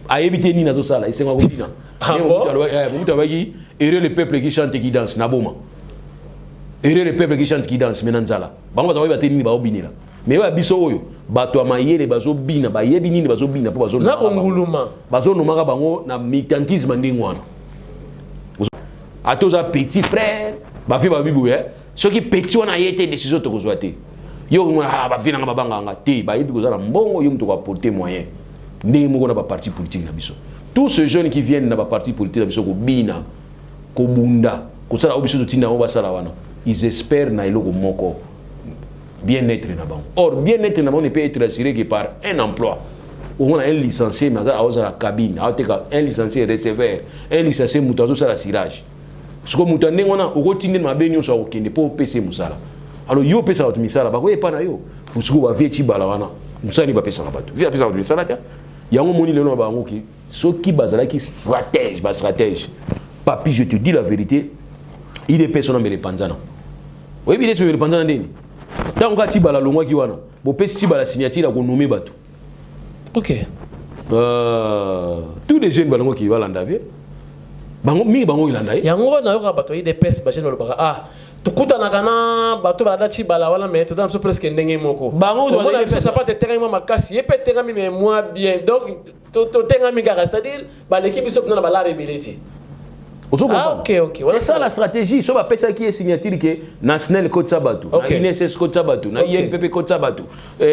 a évité ni dans ça, il s'est rendu compte. Ah bon? Vous avez erreur le peuple qui chante qui danse, Naboma. Erreur le peuple qui chante qui danse, Menanzala. Bon, vous avez battu ni baobini là. Mais ouais, biso yo, bato amaye les bazo bina, ba yebini ni bazo bina, pour bazo. Na bonguluma. Bazo no mara bango na militantisme ndingwana. À tous les petits frères, bah fi bah bibou hein. Ceux qui petits on a été décision de consulter. Yo bah fi na babanga ngati, bah yibi kozala mbongo yo mtu kwa porter moyen. Ndé mo na ba parti politique na biso. Tous ces jeunes qui viennent na ba parti politique na biso ko bina, ko bunda, ko sala obiso tinda o basala wana. Ils espèrent na eloko moko bien-être na bango. Or bien-être na bango ne peut être assuré que par un emploi. On a un licencié mais à la cabine, un licencié receveur, un licencié mutazo ça la cirage. Ce que nous avons au quotidien, nous avons pour PC Moussala. Alors, yo pesa au misala, bah oui, pas na yo. Pour ce que vous avez dit, balawana, Moussala va pesa na bateau. Vous avez pesa au misala, tiens. Il y a un moment où nous avons dit, ce qui basala qui stratège, papi, je te dis la vérité, il est personne mais les panzana. Oui, il est sur les panzana d'eni. Tant qu'on a dit bala longa qui wana, bo pesi bala signature qu'on nomme bateau. Ok. Tous les jeunes balongo qui va l'endaver. Bango mi bango ilanda ye yango na yoka bato ide pes ba jeno lobaka tukuta na kana bato bala ti bala wala mais tout dans presque ndenge moko bango do na ça pas te terrain moi makasi ye peut terrain mais moi bien donc to terrain mi gara c'est-à-dire ba l'équipe sop na bala rebeliti. Ok. C'est ça la stratégie. So ba pesa qui est signature que national code sabatu, na INSS code sabatu, na INPP code sabatu,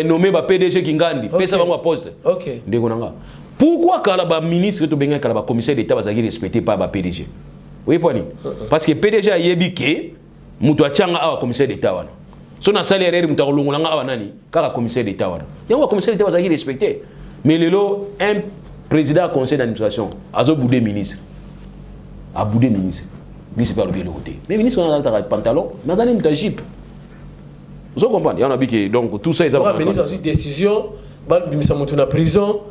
nommé ba PDG Kingandi, pesa bango poste. Ok. Ndeko nanga. Pourquoi quand le ministre de Benga, quand le commissaire d'État va respecté par le PDG? Oui, parce que le PDG a dit que Moutou Tchanga a commissaire d'État. Son salaire est Moutou Longolanga a nani, car le commissaire d'État. Il y a un commissaire d'État va respecté. Mais le un président du conseil d'administration a boudé ministre. A boudé ministre. Lui, c'est pas le bien côté. Mais le ministre a un pantalon, mais il a un jeep. Vous comprenez? Il y a un habit donc tout ça, ils ont un ministre a une décision, il a mis en prison.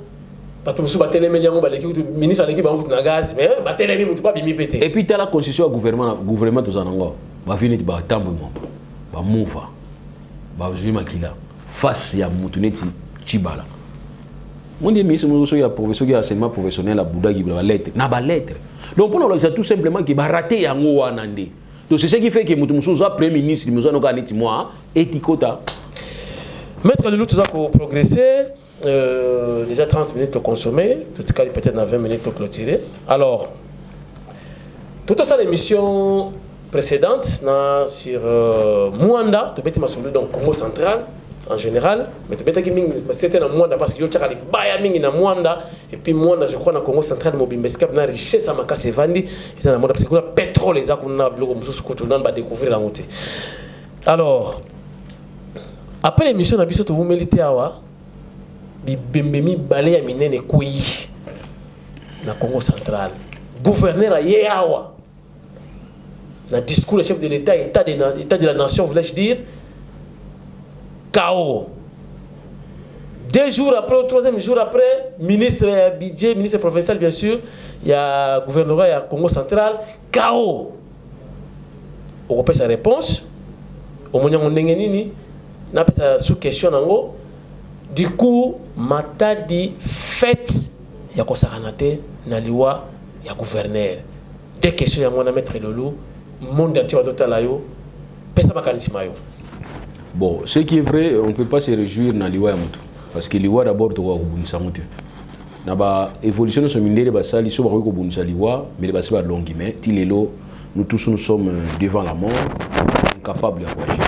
Parce que le ministre de la gaz, mais il ne pas péter. Et puis, tu as la constitution du gouvernement, tout ça, va venir de Tambo, va mouva, va jouer Makila, face à Moutouneti, Chibala. Mon ministre, il y a professeur qui a enseignement professionnel à Bouddha qui a lettre. N'a pas lettre. Donc, pour nous, c'est tout simplement qu'il va rater un mot en andé. Donc, c'est ce qui fait que Moutouneti, premier ministre, nous avons gagné moi, et Tikota. Maître de l'autre, pour progresser. Déjà 30 minutes de consommer, tout cas peut-être dans 20 minutes de clôturer. Alors, toute ça l'émission précédente sur Mwanda, tu peux te donc Congo central en général, mais tu peux te c'était dans Mwanda parce que yo tchaka baya mingi na Mwanda et puis Mwanda je crois na Congo central mobimbeska na richesse à makase vandi c'est na Mwanda parce que le pétrole les a qu'on a bloqué mususu kutu nan ba découvrir la montée. Alors, après l'émission na biso to vous milité awa bibembemi balé ya minene koyi na Congo central gouverneur ayeawa na discours le chef de l'état état de la nation voulais-je dire chaos 2 jours après ou 3e jour après ministre budget ministre provincial bien sûr il y a gouvernement ya Congo central chaos on repère sa réponse au moyen ndenge nini na pesa sous question nango. Du coup, Matadi fait ya kosaranate na liwa ya gouverneur. Des questions ya mona maître Lolo, monde entier va totala yo, pesa bakanisima yo. Bon, ce qui est vrai, on ne peut pas se réjouir na liwa ya mutu parce que liwa d'abord to wa kubunisa mutu. na ba évolution sur mindele ba sali so ba ko bonisa liwa mais ba se ba longi mais tilelo nous tous nous sommes devant la mort incapables à agir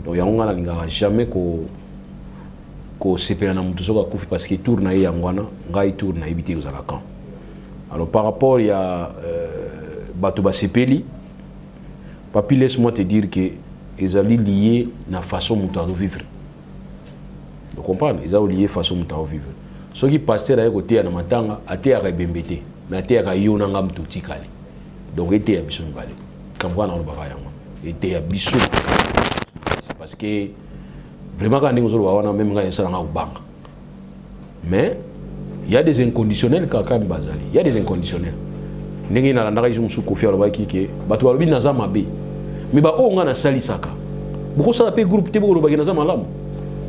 donc ya ngana linga jamais ko sepela na mutu soka kufi parce que tourne na yangwana ngai tourne na ibité aux alakan. Alors par rapport il y a bato ba sepeli papi laisse-moi te dire que ils allaient liés na façon mutu à vivre. Vous comprenez? Ils allaient liés façon mutu à vivre. Ce qui pasteur à côté na matanga até à bembete mais até à yona ngam tuti kali. Donc était à biso ngale. Quand voilà on ba yanga. Était à biso. C'est parce que vraiment quand nous avons même quand ça na banga. Mais il y a des inconditionnels quand bazali. Il y a des inconditionnels. Ndenge na landaka iso musu kofi aloba kike bato balobi naza mabe. Mais ba o nga na salisaka. Boko ça pe groupe te boko loba naza malamu.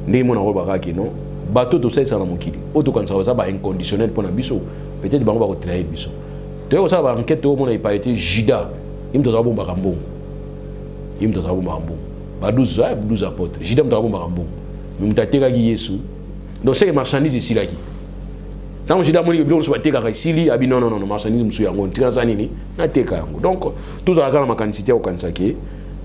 Ndenge mona ko baka ke non. Bato to sai sala mokili. Auto quand ça ba inconditionnel pour na biso. Peut-être bango ba ko trahir biso. To ça ba enquête au mona iparité Judas. Im to za bomba kambo. Im to za bomba kambo. Ba 12 apôtres. Judas mto za bomba kambo. Mais mutateka ki Yesu. Donc c'est marchandise ici là qui. Tant Judas moni bi on so bateka ka ici li abi non marchandise musu yango tika za nini na teka yango. Donc tous za kana makanisité au kansake.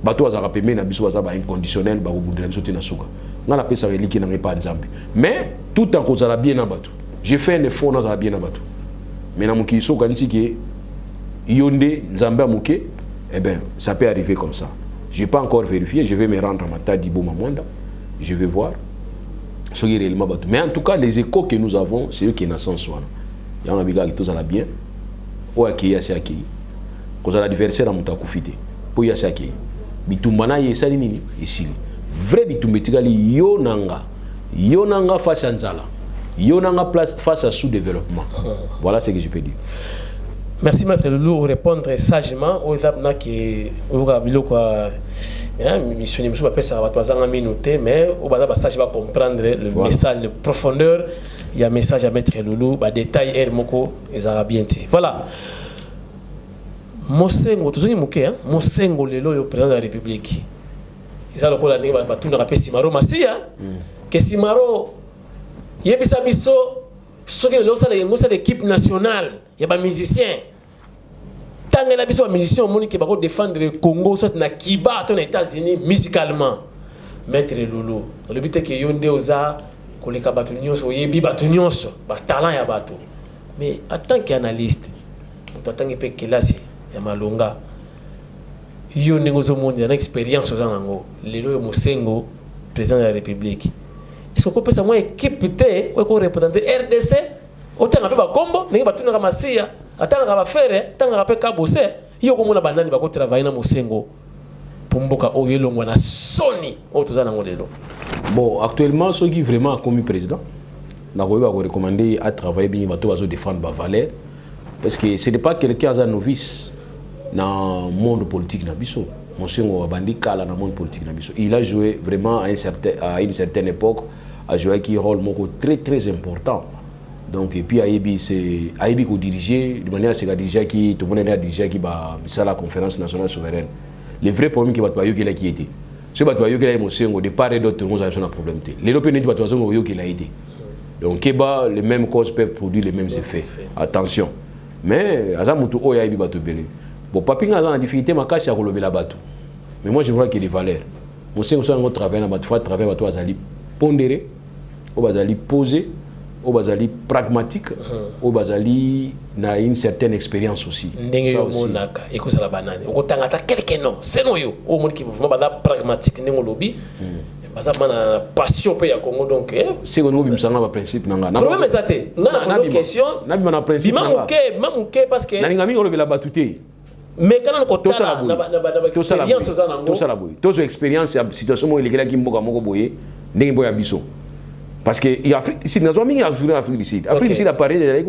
Bato za rapeme na biso za ba inconditionnel ba ko bundela biso te na suka. Ngana pesa reliki na pas nzambe. Mais tout en cause la bien na bato. J'ai fait un effort dans la bien na bato. Mais na mukili so kanisi ke yonde nzambe amuke eh ben ça peut arriver comme ça. J'ai pas encore vérifié, je vais me rendre à Matadi Dibo Mamonda. Je vais voir ce qui est réellement bato. Mais en tout cas les échos que nous avons, c'est eux qui na sens soir. Il y en a biga qui tous à la bien. O akiya c'est akiyi. Cause l'adversaire a muta kufite. Po ya c'est akiyi. Bitumbana yesali nini ici. Vrai bitumbetikali yonanga face à nzala. Yonanga place face à sous-développement. Voilà ce que je peux dire. Merci Maître Loulou pour répondre sagement aux étapes qui mission de M. ça va trois minutes mais au bas ça va comprendre le message de profondeur. Il y a un message à Maître Loulou, détail et moko ils ont bien dit. Voilà. Mosengo toujours moké Mosengo lelo yo président de la République. Ils ont le col à ba tout rappel Simaro Masia que Simaro yebisa biso ce que l'autre l'équipe nationale il y a des musiciens tant que la biso musicien moni qui va défendre le Congo soit na Kiba aux États-Unis musicalement Maître Loulou le but est que yonde oza koleka batu nyonso yebi batu nyonso ba talent ya batu mais en tant qu'analyste on attend que kelasi ya malonga yo nengozo monde na expérience oza nango lelo yo Mosengo président de la République. Est-ce qu'on peut savoir équipe té ou qu'on représenter RDC autant nga pe ba kombo ningi batuna ka masia atanga ka ba fere tanga ka pe kabose yo ko mona banani ba ko travailler na Mosengo pour mboka o yelongwa na soni o tozana ngolelo. Bon actuellement ceux qui vraiment a commis président na ko ba ko recommander à travailler bien bato bazo défendre ba valeur parce que ce n'est pas quelqu'un as un novice dans monde politique na biso. Mosengo a bandi kala dans monde politique na biso. Il a joué vraiment à une certaine époque a joué un rôle très très important. Donc et puis Aïbi c'est Aïbi qui dirigeait de manière à ce que diriger qui tout le monde a dirigé qui va la conférence nationale souveraine. Le vrai problème qui va toi qui qui était. Ce va toi qui est Mosengo de part et d'autre nous avons un problème. Les l'opinion va toi qui l'a été. Donc Keba les mêmes causes peuvent produire les mêmes effets. Attention. Mais azamutu o Aïbi va te belé. Bon papi nga dans difficulté ma casse à relever la bateau. Mais moi je vois qu'il y a des valeurs. Mosengo ça notre travail na bateau travail bateau azali pondéré. Au bazali posé, au bazali pragmatique, au bazali na une certaine expérience aussi. Ndenge yo monaka eko sala banane. Oko tangata quelqu'un non, c'est non yo. Au monde qui vraiment bala pragmatique ndenge lobby. Baza mana passion pe ya Congo donc c'est que nous bimsanga ba principe nanga. Problème ezate. Ngana poser une question. Na bimana principe nanga. Mamuke parce que na ngami ngolobe la batute. Mais quand on compte na expérience za nango. To sala boy. To so expérience ya situation mo ilikela ki mboka moko boye ndenge boya biso. Parce que ici, nous avons mis l'Afrique du Sud. L'Afrique du Sud apparaît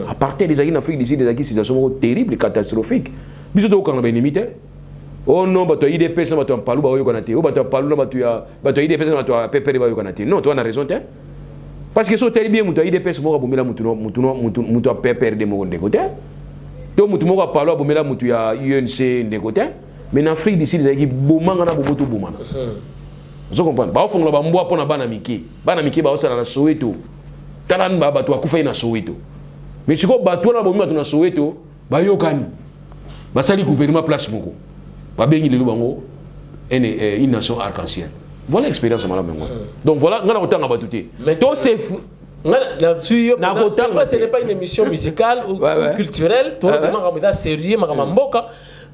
à partir des années d'Afrique du Sud, des situations terribles, catastrophiques. Bisous de aucun limite. Oh non, tu as IDPS, tu as parlé, tu as parlé, IDPS, tu as pépéré, non, tu as raison. Parce que si tu as bien, tu as IDPS, tu as pépéré de mon côté. Tu as parlé, tu as UNC de côté. Mais en Afrique du Sud, il y a beaucoup de gens. Vous comprenez? Ba ofongla ba mbwa pona bana miki. Bana miki ba osala na Soweto. Talan ba bato akufa na Soweto. Mais si on bateau là, on a Soweto, Bayokani, Basali gouvernement place Moko, Babengi le Lubango, une nation arc-en-ciel. Voilà l'expérience malade. Donc voilà, on a autant à battre. Mais toi c'est ce n'est pas une émission musicale ou culturelle, toi tu es sérieux,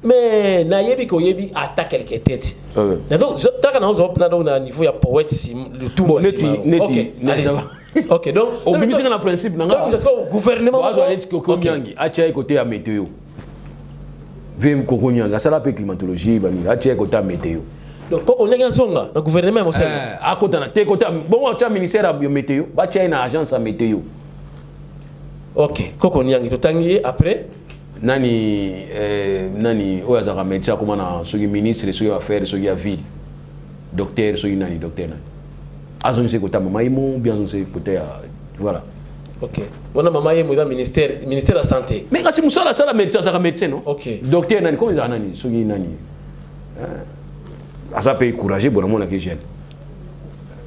mais nayebi ko yebi attaque quelque tête. Donc tant qu'on a un niveau ya poète le tout bon OK donc au ministre dans le principe donc c'est quoi gouvernement va aller Kokonyangi a tia côté à météo. Vem Kokonyangi ça la climatologie bani a tia côté à météo. Donc Kokonyangi nzonga na gouvernement mo à côté na te côté bon tu ministère de météo ba tia une agence à météo. OK Kokonyangi to tangi après nani oya médecin comment na soki ministre soki affaire soki ya ville docteur soki nani docteur nani azon se kota mama imo bien se côté voilà. OK on a mama imo dans ministère de la santé mais kasi musala sala médecin ça médecin non. OK docteur nani comment ça nani soki nani asa peut encourager bon mon que jeune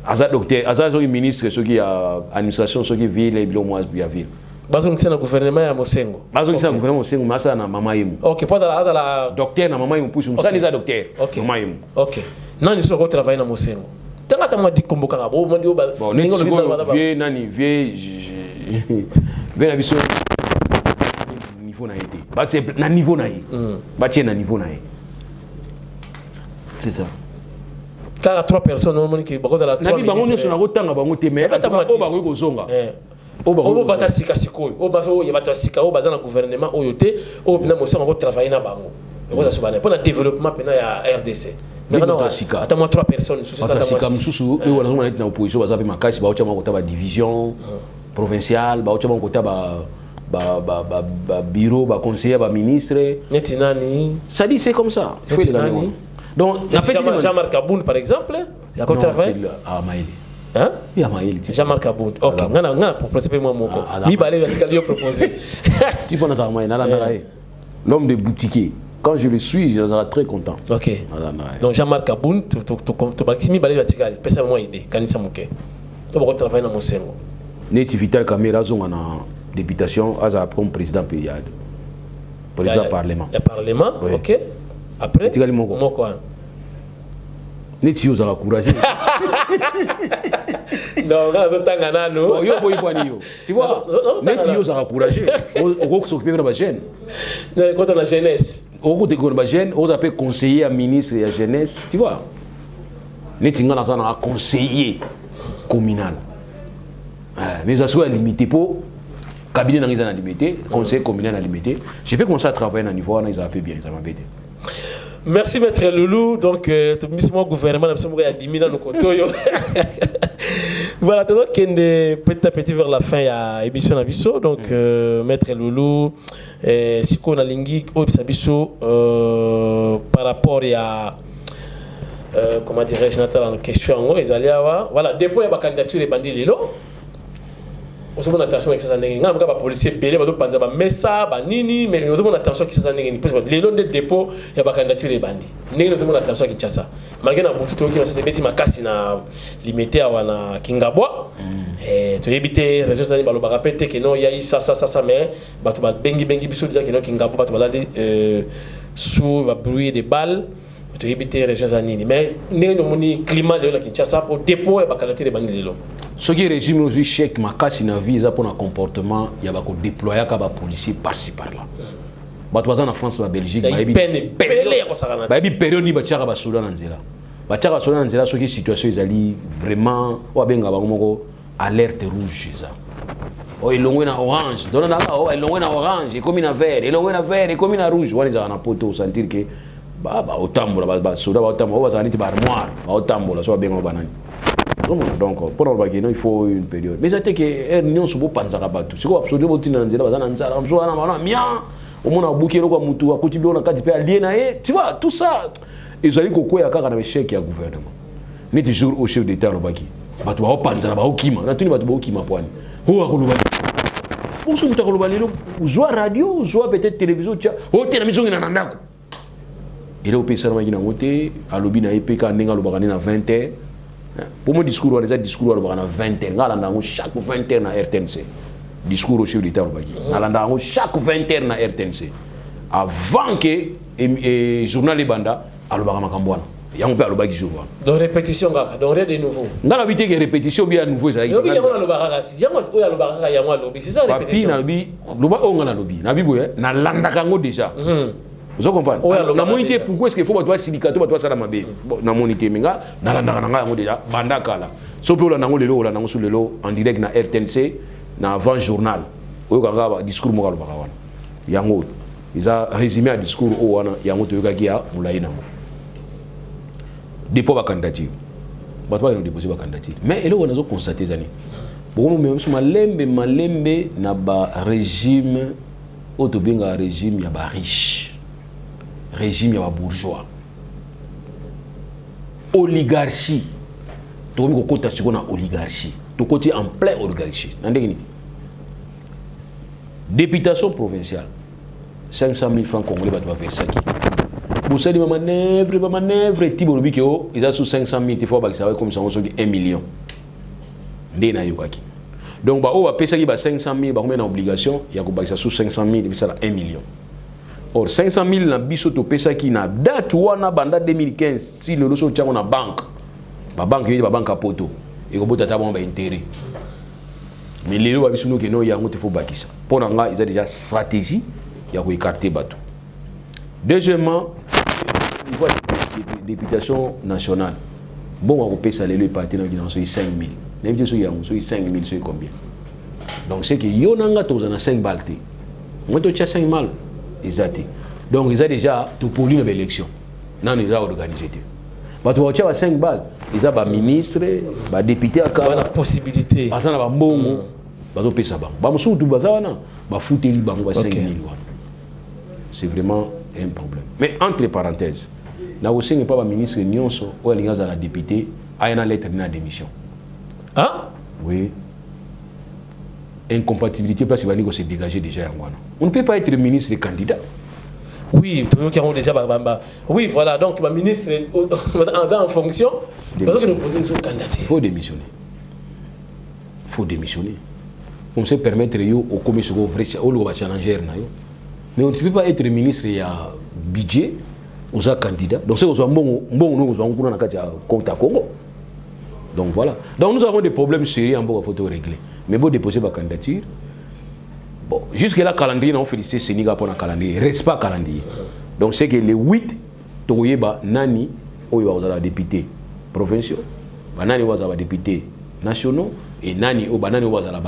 asa docteur asa soki ministre soki ya administration soki ville et bilo mois ya ville Bazon c'est le gouvernement ya Mosengo. Bazon c'est le gouvernement Mosengo, masa na mama yimu. OK, pas dans la docteur na mama yimu push musa ni za docteur. Mama yimu. OK. Non, ils sont au travail na Mosengo. Tanga ta modi komboka ka bo modi oba. Ningo vie nani vie na biso niveau na été. Ba c'est na niveau na yi. Ba tie na niveau na yi. C'est ça. Car 3 personnes on moni ki ba ko dans la 3. Na bi bango nyonso na ko tanga bango te mais o ba ko zonga. Obo bata sika sikoyo oba so yebata sika oba za na gouvernement oyote o bina moso ngo travailler na bango ko ça sobana pour le développement pena ya RDC mais non ata moi 3 personnes sous ça sika mususu e wana ngona na opposition baza pe makasi ba ocha makota ba division provinciale ba ocha makota ba bureau ba conseiller ba ministre neti nani ça dit c'est comme ça donc Jean-Marc Aboun par exemple il a travaillé à Maïli. Hein? Jean-Marc Aboun. OK. Ngana proposer moi mon ko. Ni balé vertical yo proposer. Tu penses à moi l'homme de boutiquier. Quand je le suis, je serai très content. OK. Donc Jean-Marc Aboun to maximi balé vertical. Pesa moi idée kanisa moké. To ba travailler na Mosengo. Neti Vital Kamera zonga na députation aza comme président période. Président parlement. Le parlement. OK. Après moko. Neti yo zara courage. Non, là zo tanga nano. Yo boy kwani yo. Tu vois? Neti yo zara courage. O ko s'occuper de la jeune. Quand on a jeunesse. O ko te ko ba jeune, on appelle conseiller à ministre de la jeunesse, tu vois? Neti ngana za na conseiller communal. Mais ça soit limité pour cabinet dans les limité, conseil communal à limité. Je peux commencer à travailler à niveau là, ils ont fait bien, ça m'a aidé. Merci Maître Loulou. Donc, le gouvernement a dit que nous voilà, petit à petit vers la fin, il y a émission Abisso. Donc, Maître Loulou, si on a lingi par rapport à comment dirais-je, Nathan, question, ils allaient avoir voilà, dépôt de la candidature des bandits Lilo. On se attention avec ça n'engagé. N'importe quoi policier belé, bah d'autres panza, mais ça, bah nini, mais on se attention qui ça n'engagé. Parce que les lots de dépôt, il y a pas candidature des bandits. N'engagé on se attention qui ça. Malgré na beaucoup de qui ça c'est bêti ma casse na limité à wana Kingabwa. Et tu éviter réseaux sociaux bah le répéter que non il y a eu ça mais bah tu vas bengi biso dire que non Kingabwa bah tu vas aller sous va bruit des balles. Tu éviter régions sociaux mais n'engagé moni climat de la Kinshasa pour dépôt et bah candidature des bandits lelo. Ce qui régime aujourd'hui chèque ma casse na visa pour un comportement il y a ba ko déployer ka ba policier par-ci par-là. Ba toza na France la Belgique ba peine pelé ko sakana. Ba bi période ni ba tiaka ba soda na nzela. Ba tiaka soda na nzela ce qui situation ezali vraiment wa benga ba moko alerte rouge ça. O elongwe na orange, dona na o elongwe na orange, comme na vert, elongwe na vert et comme na rouge, wani za na poto sentir que ba otambola ba soda ba otambola ba zaniti ba armoire, ba otambola so benga banani. Donc, pour le bagage, il faut une période. Mais c'est que l'union se peut pas en battre. C'est quoi absolument tu n'en dis pas, au moins on a bouqué le quoi mutu, à côté de on a quatre pays alliés, tu vois tout ça. Ils allaient quoi à quand on avait chèque à gouvernement. Ni toujours au chef d'État le bagage. Bah tu vas au panza, bah au kima, na tu ni bah tu vas au kima poani. Où à Kolobali. Où sont tu à Kolobali là? Ou soit radio, ou soit peut-être télévision, tu as. Oh t'es la maison ina nandako. Et là au pays ça na magina moté, à lobby na EPK n'enga le bagani na 20h. Pour mon discours, on a discours à 20 ans. Chaque 20 ans à RTNC. discours au chef d'État nalanda chaque 20h na RTNC avant que journal Ebanda alobaka makambo wana yango pe alobaki jour wana donc répétition kaka donc rien de nouveau ngana bité que répétition bien nouveau ça yobi yango alobaka kati yango oyo alobaka yango alobi c'est ça répétition papi nabi loba o ngana lobi nabi boye na landaka ngo déjà vous comprenez na monité pourquoi est-ce qu'il faut batwa syndicato batwa sala mabe na monité menga na landaka nga yango déjà banda kala so pe ola nango lelo ola nango sur lelo en direct na RTNC na avant journal oyo kanga discours mo kalobaka wana yango ils a résumé un discours au wana yango to yokaki ya mulai nango dépôt ba candidature batwa ils ont déposé ba candidature mais ele wana zo constater zani beaucoup même sur malembe na ba régime auto benga régime ya ba riche régime ya ba bourgeois oligarchie to ko kota siko na oligarchie to côté en plein oligarchie ndenge ni députation provinciale 500 000 francs congolais va verser qui pour ça ma manœuvre tibo lobi ko ils a sous 500 000 il faut ba ça comme ça on dit 1 million ndena yokaki donc ba o ba pesa ki ba 500 000 ba combien d'obligation ya ko ba ça sous 500 000 et ça 1 million or 500 000 na biso to pesa ki na date wana banda 2015 si le loso tchako na banque ba banque a poto et ko bota ta ba intérêt mais les lois biso no ke no yango te faut bakisa pour nga ils a déjà stratégie il y a écarté bateau. Deuxièmement, il faut la députation nationale. Bon, on peut saluer le parti dans 5 000. Même si c'est 5 000, c'est combien? Donc, c'est que Yonanga, tu as 5 balles. Moi, tu as 5 balles. Donc, ils ont déjà tout pour une élection. Non, ils ont organisé. Tu as 5 balles. Ils ont un ministre, un député à la possibilité. Ils ont un bon. Ils ont payé ça. Ils ont tout bazana. Ils ont foutu les 5 000. C'est vraiment un problème. Mais entre parenthèses, là aussi n'est pas le ministre Nyonso ou la députée a une lettre de démission. Ah? Oui. Incompatibilité parce qu'il va se dégager déjà. On ne peut pas être ministre et candidat. Oui, tout le monde qui a déjà oui, voilà, donc le ministre en fonction, parce que nous posons son candidature. Il faut démissionner. Il faut démissionner. Comme ça permettre au commission de challenger. Mais on ne peut pas être ministre et budget aux candidats. Donc c'est aux Congo. Donc voilà. Donc nous avons des problèmes sérieux en il faut régler. Mais vous déposez votre candidature. Bon, jusque-là, le calendrier, on félicite Sénégal pour le calendrier. Reste pas calendrier. Donc c'est que les 8, Toyeba, Nani, Oyo, députés provinciaux, Nani, Oyo, députés nationaux, et Nani, Oyo,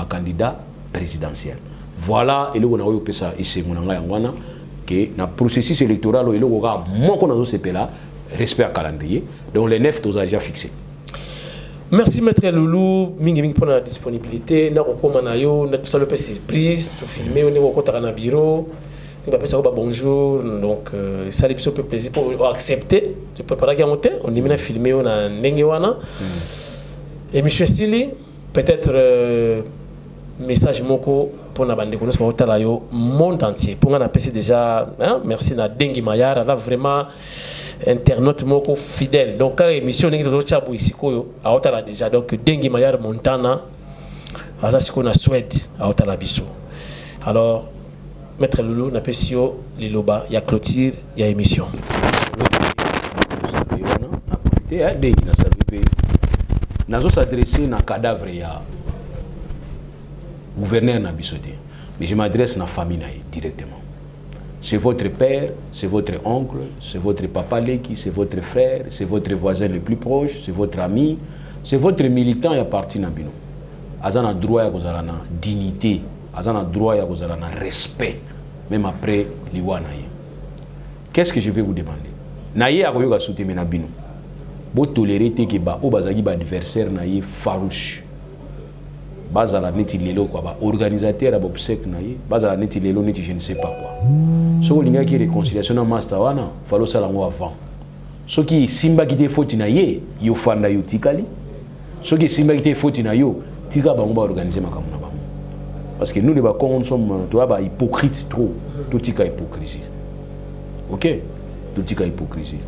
candidat présidentiel. Voilà, et là, on a eu ça ici, que dans le processus électoral, il y a respect à calendrier. Donc les 9, on a déjà fixé. Merci Maître Loulou, mingi pour la disponibilité. Nous avons tout ça le surprise, tout filmer, on est au côté de bureau. Nous avons ça bonjour, donc ça fait peu plaisir pour accepter. Je peux pas regarder, on est maintenant filmé, on a nengewana. Et Monsieur Sili, peut-être message moko pour na bande konos pour tala yo monde entier. Pour on a passé déjà, hein, merci na Dengi Mayar, là vraiment internaute moko fidèle. Donc quand émission n'est pas chabu ici koyo a otala déjà donc Dengi Mayar Montana asa siko na Suède a otala biso. Alors Maître Loulou na pesio liloba ya clôture ya émission. Na profiter hein Dengi na saluer nazo s'adresser na cadavre ya gouverneur na biso te. Mais je m'adresse à la famille directement. C'est votre père, c'est votre oncle, c'est votre papa Leki, c'est votre frère, c'est votre voisin le plus proche, c'est votre ami, c'est votre militant qui appartient à Bino. Azana droit à la dignité, azana droit à la respect, même après l'Iwanaye. Qu'est-ce que je vais vous demander? Naye a koyoka soutenir na Bino. Bo tolérer que ba o bazaki ba adversaire naye farouche. Bazala neti lelo quoi ba organisateur a bobsek naye bazala neti lelo neti je ne sais pas quoi so linga ki réconciliation na master wana falo sala ngo avant so ki simba ki te faute na ye yo fanda yo tikali so ki simba ki te faute na yo tika ba ngba organiser makambo na bango parce que nous les ba Congo sommes toi ba hypocrite trop tout tika hypocrisie OK tout tika hypocrisie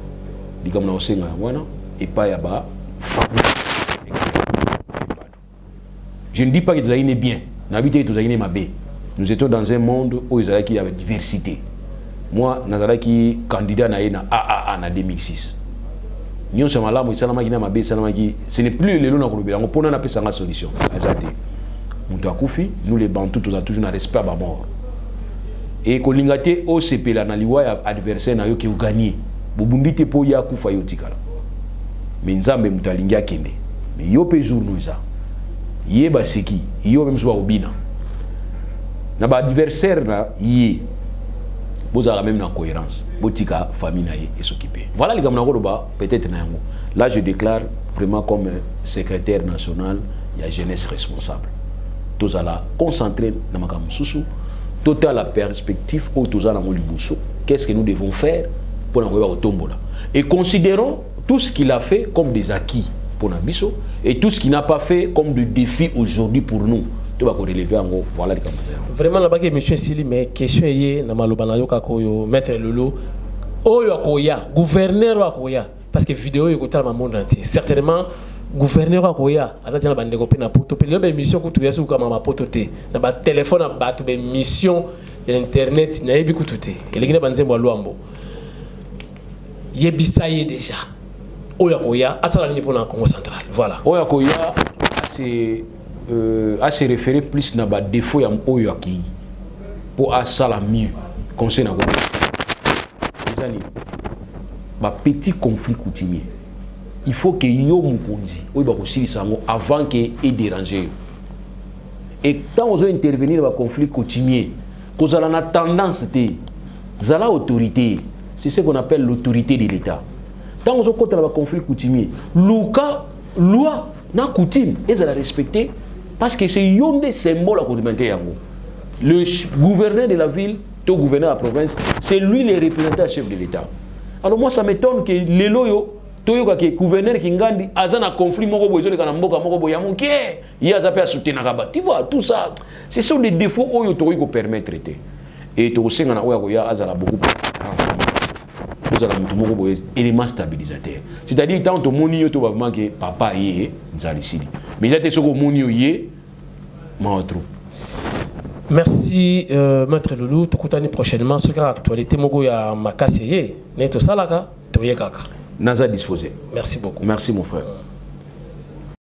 dikam na osenga wana et pas ya ba. Je ne dis pas que Delaïne est bien. N'habité tous les mabé. Nous étions dans un monde où il y avait diversité. Moi, je candidat à AAA en 2006. Ce n'est plus le lot de on peut appeler ça une solution. Nous les Bantous, nous avons toujours un respect à mort. Et quand on a OCP, là, adversaire, on a gagné. Bubundi te po ya kufa yo tikala. Mais nzambe mutalingia kende. Mais yo pe jour nous ça. Yé ba seki, yo même soit obina. Na ba adversaire na yé. Bozala même na cohérence. Botika famille na yé et s'occuper. Voilà les gamna ba peut-être na yango. Là je déclare vraiment comme secrétaire national, il y a jeunesse responsable. Tozala concentré na makam susu. Total la perspective au tozala mo liboso. Qu'est-ce que nous devons faire pour nous au tombola? Et considérons tout ce qu'il a fait comme des acquis pour Nabiso et tout ce qu'il n'a pas fait comme des défis aujourd'hui pour nous. Tu vas relever en gros. Voilà les commentaires. Vraiment là-bas, monsieur Sili, mais question est na malobana yo kakoyo maître Lolo oyo akoya gouverneur akoya parce que vidéo yo kotala monde entier. Certainement gouverneur akoya atati na bandeko pe na poto pe yo ba émission ko tuya su kama ma poto te na ba téléphone na ba to ba émission internet na yebi kututé. Kelingine banzembo luambo. Yebisaye déjà. Oyakoya, à ça la ligne pour la Congo central. Voilà. Oyakoya, à se référer plus à des défauts à Oyaki pour à ça la mieux. Conseil na les amis, ma petit conflit coutumier. Il faut que yo mukonzi, oyo ba ko sango avant que ait dérangé. Et quand on veut intervenir dans le conflit coutumier, qu'on a la tendance de la autorité. C'est ce qu'on appelle l'autorité de l'État. Quand on a un conflit coutumier, loi n'a coutume, ils la respecter parce que c'est un des symboles à complémenter. Le gouverneur de la ville, le gouverneur de la province, c'est lui le représentant chef de l'État. Alors moi, ça m'étonne que les loyaux, le gouverneur qui ngandi, a un conflit, tu vois, tout ça, ce sont des défauts qui nous permettent de traiter. Et tout ça, beaucoup élément stabilisateur. C'est-à-dire tant que mon yo to va que papa yé nzalisili. Mais là te mon yo yé maotro. Merci maître Loulou, tokutani prochainement sur l'actualité mogo ya makasi yé neto salaka toyekaka. Naza disposé. Merci beaucoup. Merci mon frère.